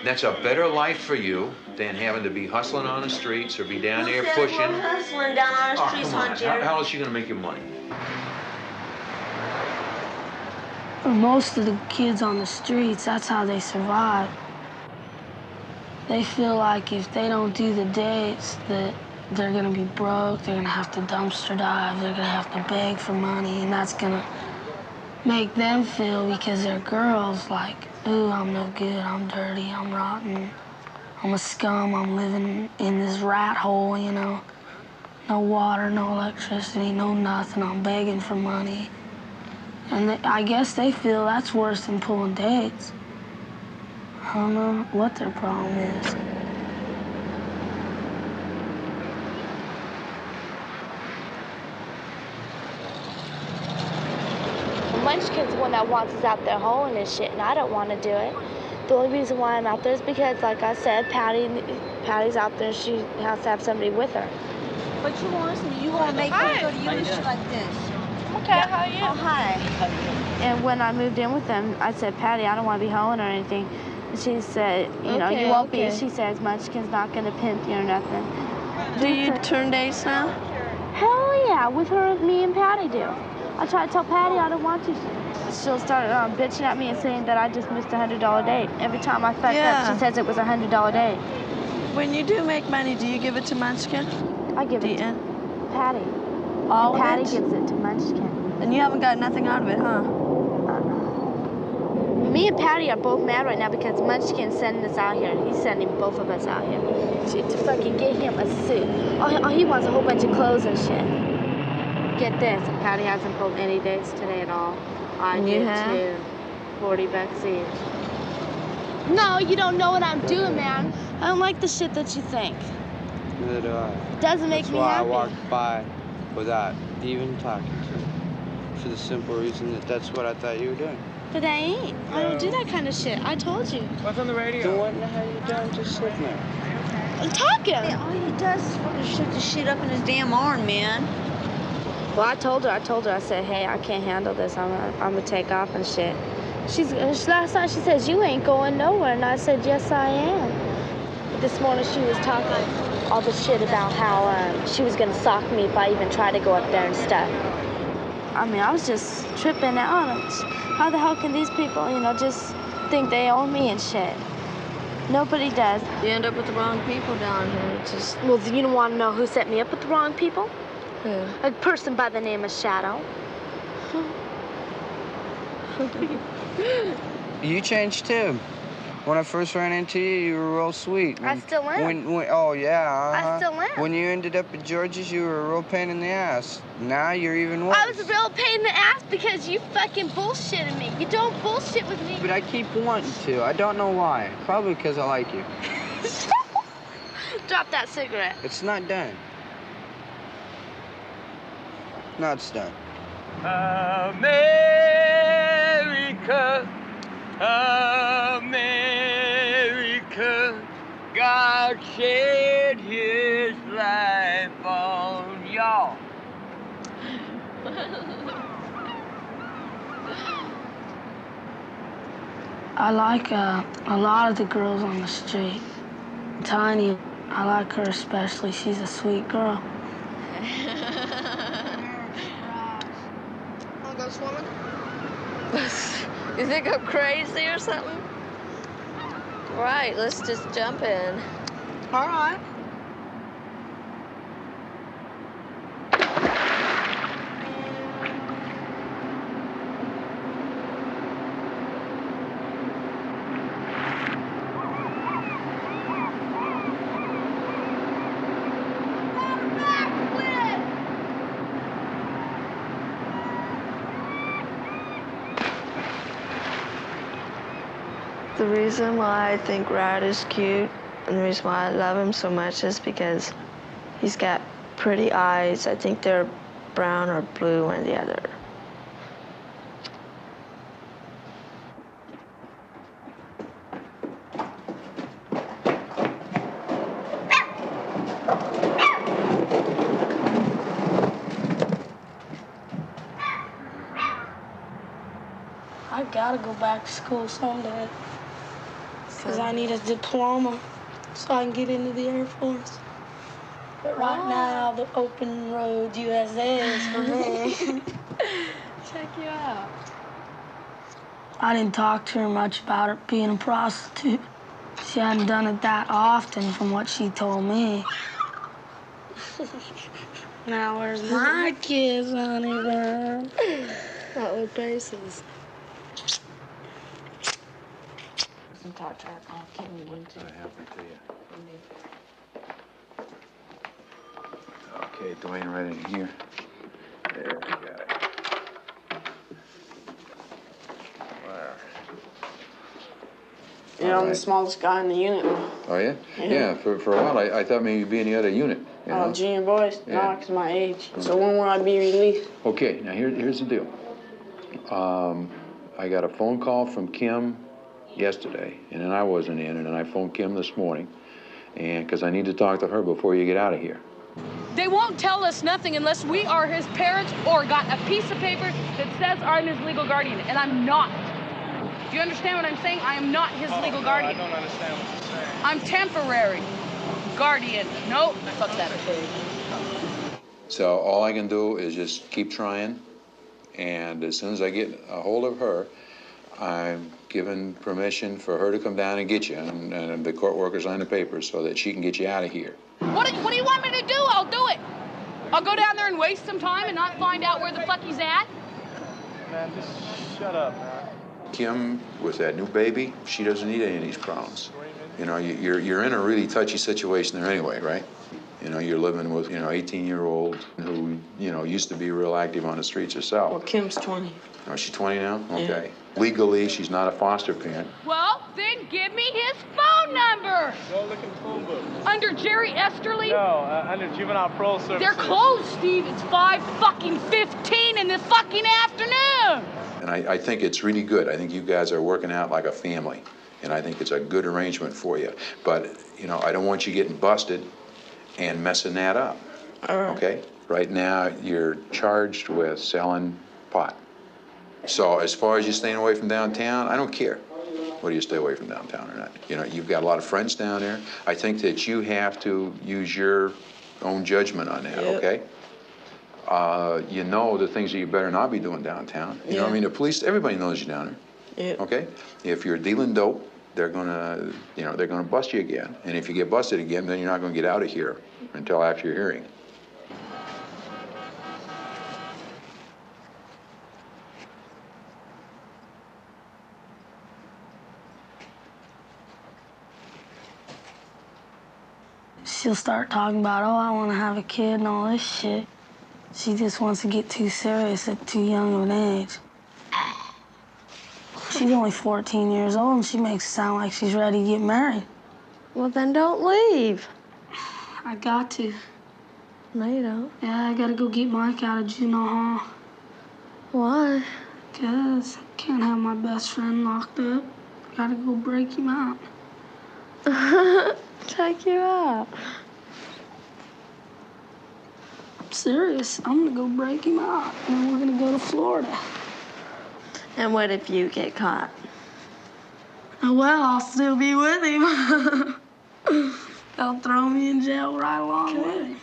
That's a better life for you than having to be hustling on the streets or be down there pushing. We're hustling down on the streets, come on. huh, Jerry? How else are you going to make your money? Most of the kids on the streets, that's how they survive. They feel like if they don't do the dates, that they're gonna be broke, they're gonna have to dumpster dive, they're gonna have to beg for money, and that's gonna make them feel, because they're girls, like, ooh, I'm no good, I'm dirty, I'm rotten, I'm a scum, I'm living in this rat hole, you know. No water, no electricity, no nothing, I'm begging for money. And I guess they feel that's worse than pulling dates. I don't know what their problem is. The Munchkin's the one that wants us out there hoeing and shit, and I don't want to do it. The only reason why I'm out there is because, like I said, Patty's out there and she has to have somebody with her. But you want to make her go to you and shit like this. Okay, how are you? Oh, hi. And when I moved in with them, I said, Patty, I don't want to be hoeing or anything. And she said, you know, you won't be. She says, Munchkin's not going to pimp you or nothing. Do you turn dates now? Hell yeah, with her, me and Patty do. I try to tell Patty I don't want to. She'll start bitching at me and saying that I just missed a $100 date. Every time I fuck up, she says it was a $100 date. When you do make money, do you give it to Munchkin? I give it to Patty. All of Patty it? gives it to Munchkin. And you haven't got nothing out of it, huh? Me and Patty are both mad right now because Munchkin's sending us out here. He's sending both of us out here to fucking get him a suit. Oh, he wants a whole bunch of clothes and shit. Get this, Patty hasn't pulled any dates today at all. I did too. $40 each. No, you don't know what I'm doing, man. I don't like the shit that you think. Neither do I. It doesn't make me happy. That's why I walked by without even talking to you. For the simple reason that that's what I thought you were doing. But I ain't. I don't do that kind of shit. I told you. What's on the radio? So what in the hell are you doing just sitting there? I'm talking. Yeah, all he does is fucking shoot the shit up in his damn arm, man. Well, I told her, I said, hey, I can't handle this. I'm gonna take off and shit. Last night she says, you ain't going nowhere. And I said, yes, I am. This morning she was talking all the shit about how she was gonna sock me if I even tried to go up there and stuff. I mean, I was just tripping out. How the hell can these people, you know, just think they own me and shit? Nobody does. You end up with the wrong people down here. It's just... Well, you don't want to know who set me up with the wrong people? Who? A person by the name of Shadow. You changed too. When I first ran into you, you were real sweet. I still am. Oh, yeah, I still am. When you ended up at George's, you were a real pain in the ass. Now you're even worse. I was a real pain in the ass because you fucking bullshitted me. You don't bullshit with me. But I keep wanting to. I don't know why. Probably because I like you. Drop that cigarette. It's not done. No, it's done. America, America, God shed his life on y'all. I like a lot of the girls on the street. Tiny, I like her especially. She's a sweet girl. Wanna go swimming? You think I'm crazy or something? Right, let's just jump in. All right. The reason why I think Rad is cute and the reason why I love him so much is because he's got pretty eyes. I think they're brown or blue, one or the other. gotta go back to school someday. Because I need a diploma so I can get into the Air Force. But right now, the open road USA is for me. Check you out. I didn't talk to her much about her being a prostitute. She hadn't done it that often from what she told me. Now where's my kids, honey bun? Not with braces. Some talk to her. I'll give me one too. What happened to you? Okay, DeWayne, right in here. There, we got it. Wow. Yeah, I'm the smallest guy in the unit. Oh, yeah? Yeah, for a while, I thought maybe you'd be in the other unit. You know? Junior boys? Yeah. No, because my age. So when will I be released? Okay, now here's the deal. I got a phone call from Kim yesterday, and then I wasn't in, and then I phoned Kim this morning, and because I need to talk to her before you get out of here. They won't tell us nothing unless we are his parents or got a piece of paper that says I'm his legal guardian, and I'm not. Do you understand what I'm saying? I am not his legal guardian. I don't understand what you're saying. I'm temporary guardian. No, fuck that. So all I can do is just keep trying, and as soon as I get a hold of her, I'm given permission for her to come down and get you, and the court workers sign the papers so that she can get you out of here. What do you want me to do? I'll do it. I'll go down there and waste some time and not find out where the fuck he's at. Man, just shut up, man. Kim, with that new baby, she doesn't need any of these problems. You know, you're in a really touchy situation there anyway, right? You know, you're living with, 18-year-old who, used to be real active on the streets herself. Well, Kim's 20. Oh, she's 20 now? Okay. Yeah. Legally, she's not a foster parent. Well, then give me his phone number. Go look in the phone book. Under Jerry Esterly? No, under Juvenile Parole Services. They're closed, Steve. It's 5:15 in the fucking afternoon. And I think it's really good. I think you guys are working out like a family. And I think it's a good arrangement for you. But, I don't want you getting busted and messing that up. All right. Okay? Right now, you're charged with selling pot. So as far as you staying away from downtown, I don't care whether you stay away from downtown or not. You've got a lot of friends down there. I think that you have to use your own judgment on that, okay? The things that you better not be doing downtown. You know what I mean? The police, everybody knows you down there. Yeah. Okay? If you're dealing dope, they're gonna bust you again. And if you get busted again, then you're not gonna get out of here until after your hearing. She'll start talking about, I want to have a kid and all this shit. She just wants to get too serious at too young of an age. She's only 14 years old, and she makes it sound like she's ready to get married. Well, then don't leave. I got to. No, you don't. Yeah, I gotta go get Mike out of juvenile hall. Why? Because I can't have my best friend locked up. Gotta go break him out. Check you out. I'm serious. I'm gonna go break him out, and then we're gonna go to Florida. And what if you get caught? Well, I'll still be with him. They'll throw me in jail right along with him.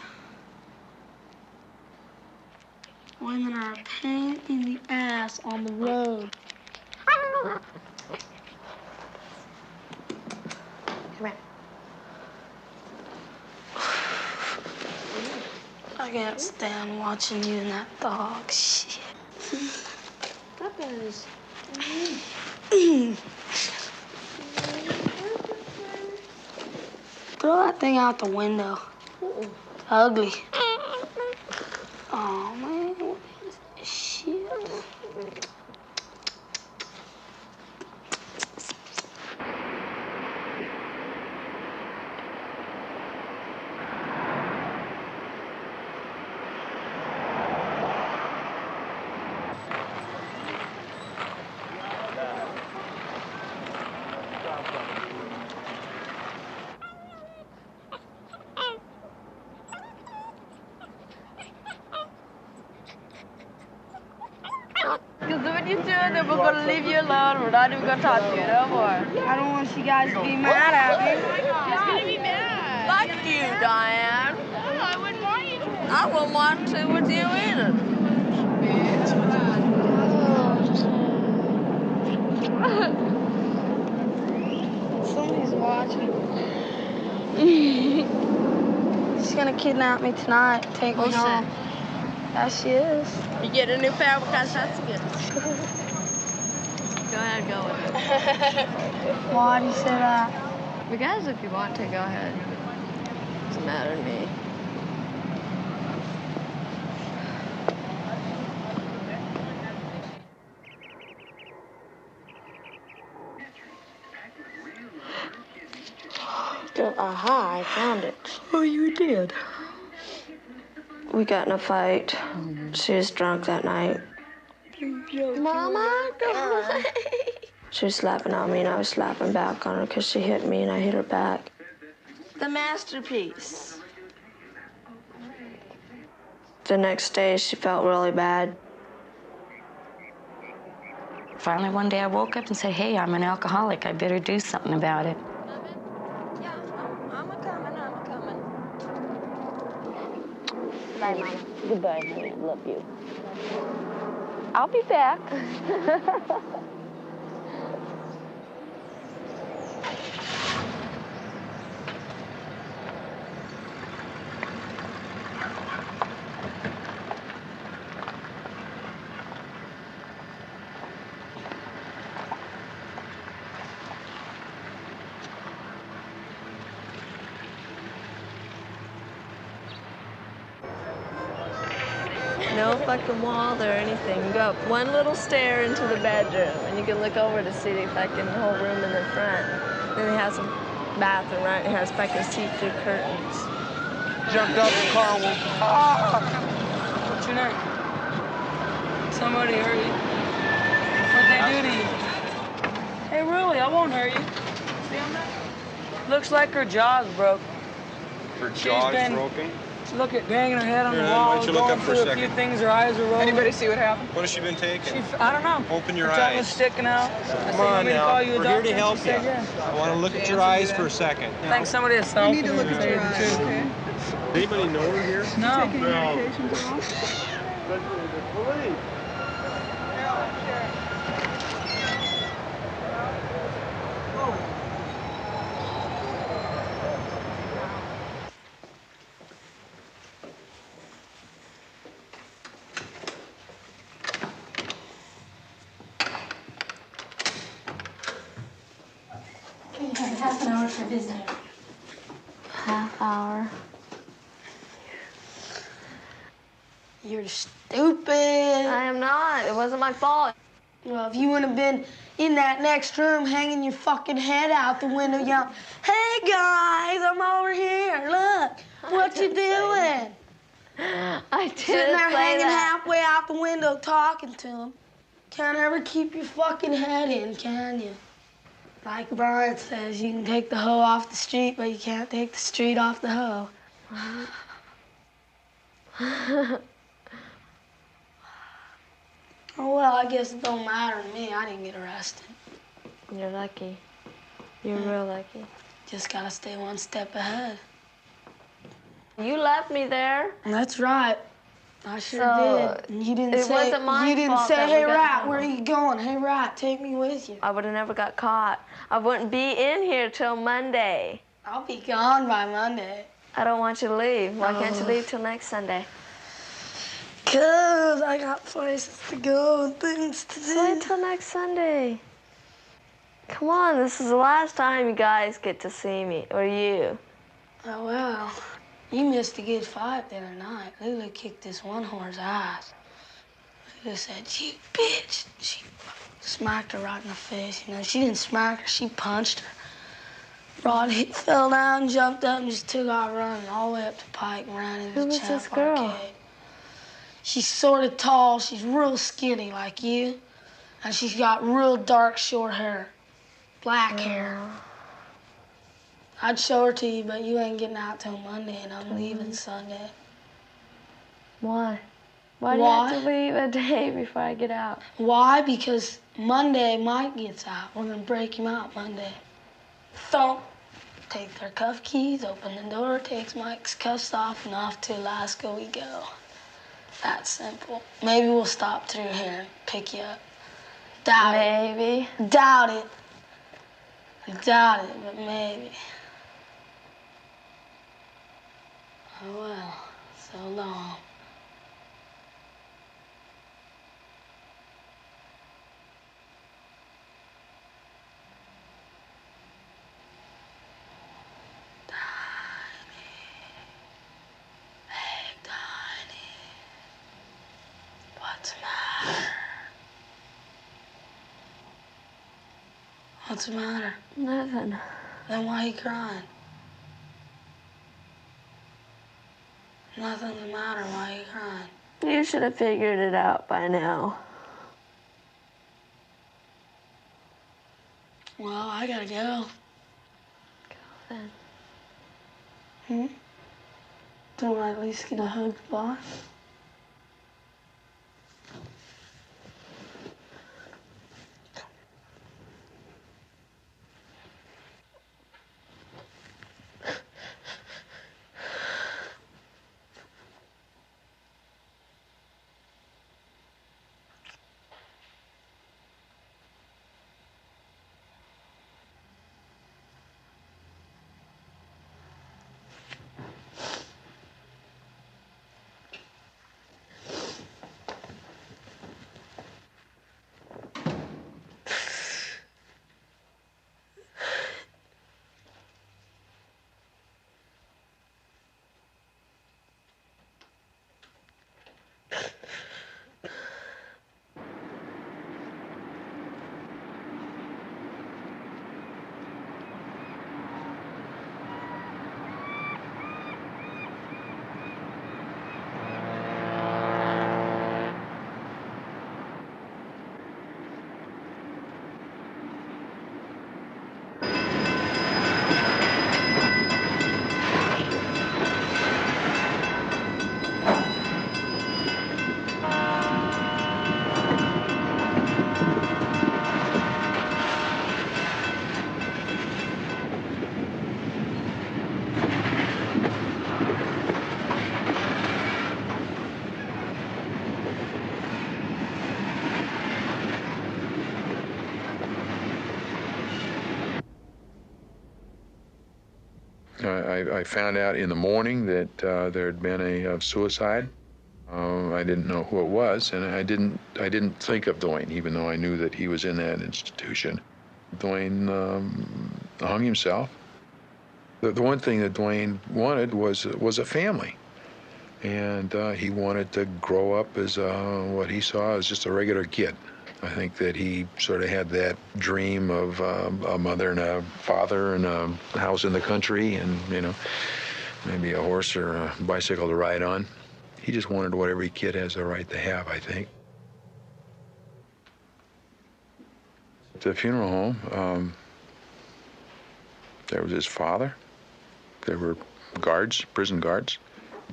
Women are a pain in the ass on the road. Come here. I can't stand watching you and that dog shit. Peppers. Throw that thing out the window. It's ugly. Oh, man, what is this shit? to you, then we're going to leave you alone. We're not even going to talk to you no more. I don't want you guys to be mad at me. She's going to be mad. Fuck you, Diane. No, I wouldn't want you to. I wouldn't want to with you either. Somebody's watching. She's gonna kidnap me tonight and take me home. Yeah, she is. You get a new pair of contacts again. Go ahead, go with it. Why do you say that? Because if you want to, go ahead. Doesn't matter to me. Aha, I found it. Oh, you did? We got in a fight. She was drunk that night. Mama, go away. She was slapping on me and I was slapping back on her because she hit me and I hit her back. The masterpiece. The next day, she felt really bad. Finally, one day I woke up and said, hey, I'm an alcoholic. I better do something about it. I'm a-coming. Bye, Mama. Goodbye, honey. I love you. I'll be back. No fucking wall or anything. You go up one little stair into the bedroom, and you can look over to see the fucking whole room in the front. Then it has a bathroom, right? It has fucking see-through curtains. Jumped out the car and went, What's your name? Somebody hurt you? What'd they do to you? Hey, really, I won't hurt you. See, I'm not. Looks like her jaw's broke. Her jaw's broken? Look at banging her head on the Why wall, don't you look going up for a through a second? few things, her eyes are rolling. Anybody see what happened? What has she been taking? I don't know. Open your her tongue eyes. was sticking out. Come on now. We're here to help you. Said, yeah. I want to look at your eyes for a second. I think somebody has helped. You need to look at your eyes, okay? Anybody know her here? No. Half an hour for visitor. Half hour. You're stupid. I am not. It wasn't my fault. Well, if you wouldn't have been in that next room hanging your fucking head out the window yelling, hey guys, I'm over here. Look, what you doing? I didn't Sitting there say hanging that. halfway out the window talking to him. Can't ever keep your fucking head in, can you? Like Brian says, you can take the hoe off the street, but you can't take the street off the hoe. Oh, well, I guess it don't matter to me. I didn't get arrested. You're lucky. You're real lucky. Just gotta stay one step ahead. You left me there. That's right. I sure did. And you didn't it say, wasn't my you didn't fault say, that hey, we got Rat, caught." where are you going? Hey, Rat, take me with you. I would have never got caught. I wouldn't be in here till Monday. I'll be gone by Monday. I don't want you to leave. Why can't you leave till next Sunday? 'Cause I got places to go and things to do. Wait till next Sunday. Come on, this is the last time you guys get to see me, or you. Oh, well, you missed a good fight the other night. Lulu kicked this one whore's ass. Lulu said, you bitch. She smacked her right in the face. You know, she didn't smack her, she punched her. Rod fell down, jumped up, and just took off running all the way up to Pike and ran into Who the was Champ this girl? Arcade. She's sort of tall, she's real skinny like you, and she's got real dark short hair, black hair. I'd show her to you, but you ain't getting out till Monday, and I'm leaving Sunday. Why? Why do you have to leave a day before I get out? Why? Because Monday Mike gets out. We're gonna break him out Monday. Thump. Take their cuff keys, open the door, takes Mike's cuffs off, and off to Alaska we go. That's simple. Maybe we'll stop through here and pick you up. Doubt it. Maybe. Doubt it. I doubt it, but maybe. Oh well, so long. What's the matter? Nothing. Then why are you crying? Nothing's the matter. Why are you crying? You should have figured it out by now. Well, I gotta go. Go then. Don't I at least get a hug goodbye? I found out in the morning that there had been a suicide. I didn't know who it was, and I didn't think of DeWayne, even though I knew that he was in that institution. DeWayne hung himself. The one thing that DeWayne wanted was a family, and he wanted to grow up as what he saw as just a regular kid. I think that he sort of had that dream of a mother and a father and a house in the country and, you know, maybe a horse or a bicycle to ride on. He just wanted what every kid has the right to have, I think. At the funeral home, there was his father. There were guards, prison guards,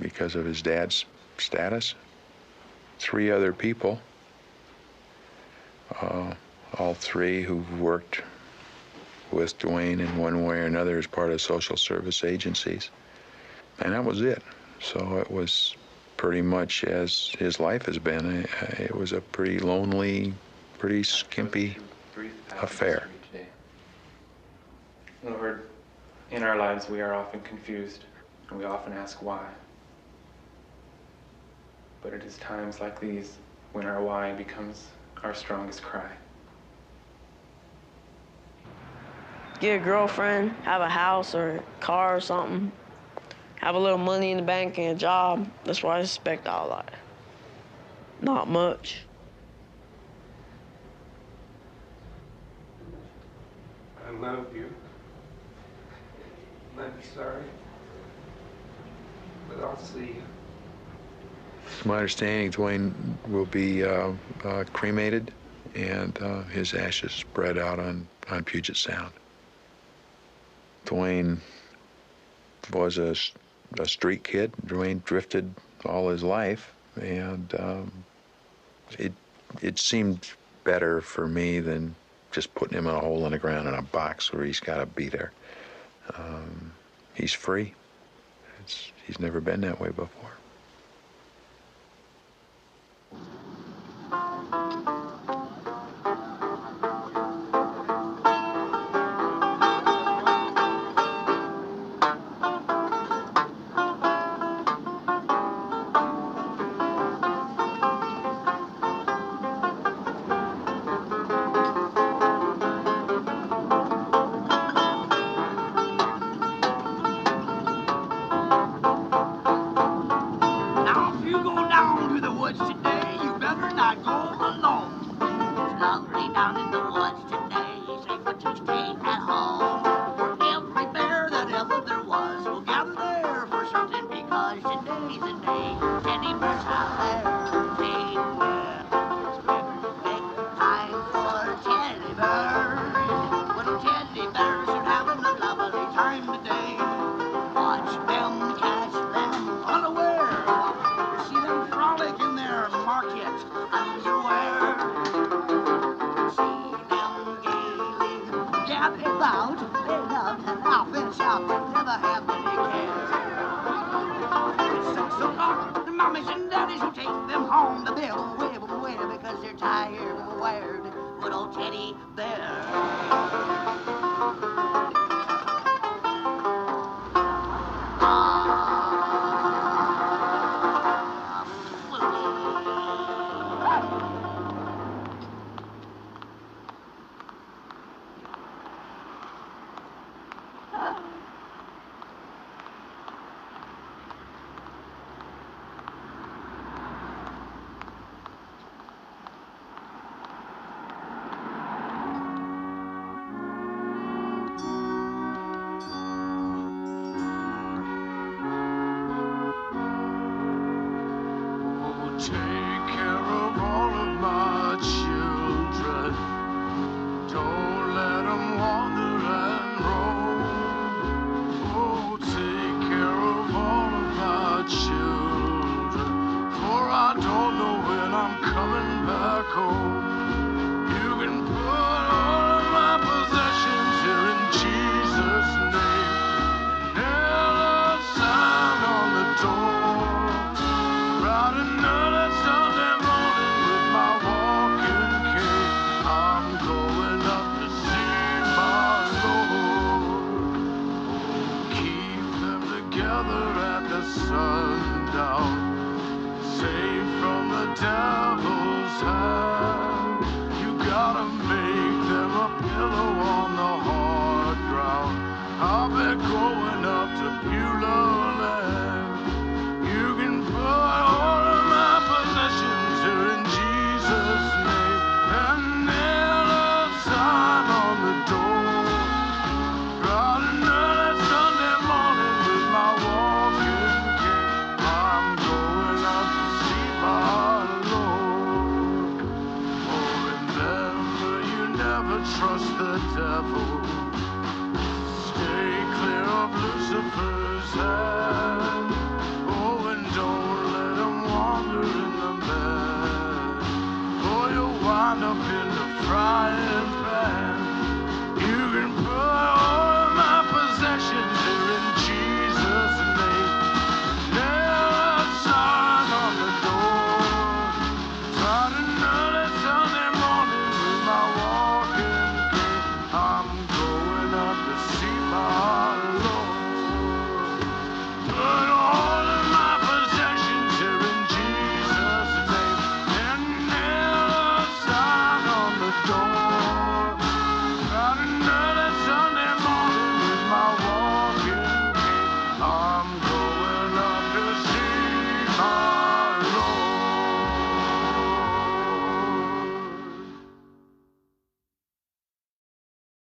because of his dad's status. 3 other people. All 3 who've worked with DeWayne in one way or another as part of social service agencies. And that was it. So it was pretty much as his life has been. It was a pretty lonely, pretty skimpy affair. Lord, in our lives we are often confused, and we often ask why. But it is times like these when our why becomes our strongest cry. Get a girlfriend, have a house or a car or something, have a little money in the bank and a job. That's what I expect out of life. Not much. I love you. I'm sorry, but I'll see you. It's my understanding DeWayne will be cremated and his ashes spread out on Puget Sound. DeWayne was a street kid. DeWayne drifted all his life, And it seemed better for me than just putting him in a hole in the ground in a box where he's got to be there. He's free. He's never been that way before. Sundown, safe from the devil's hand.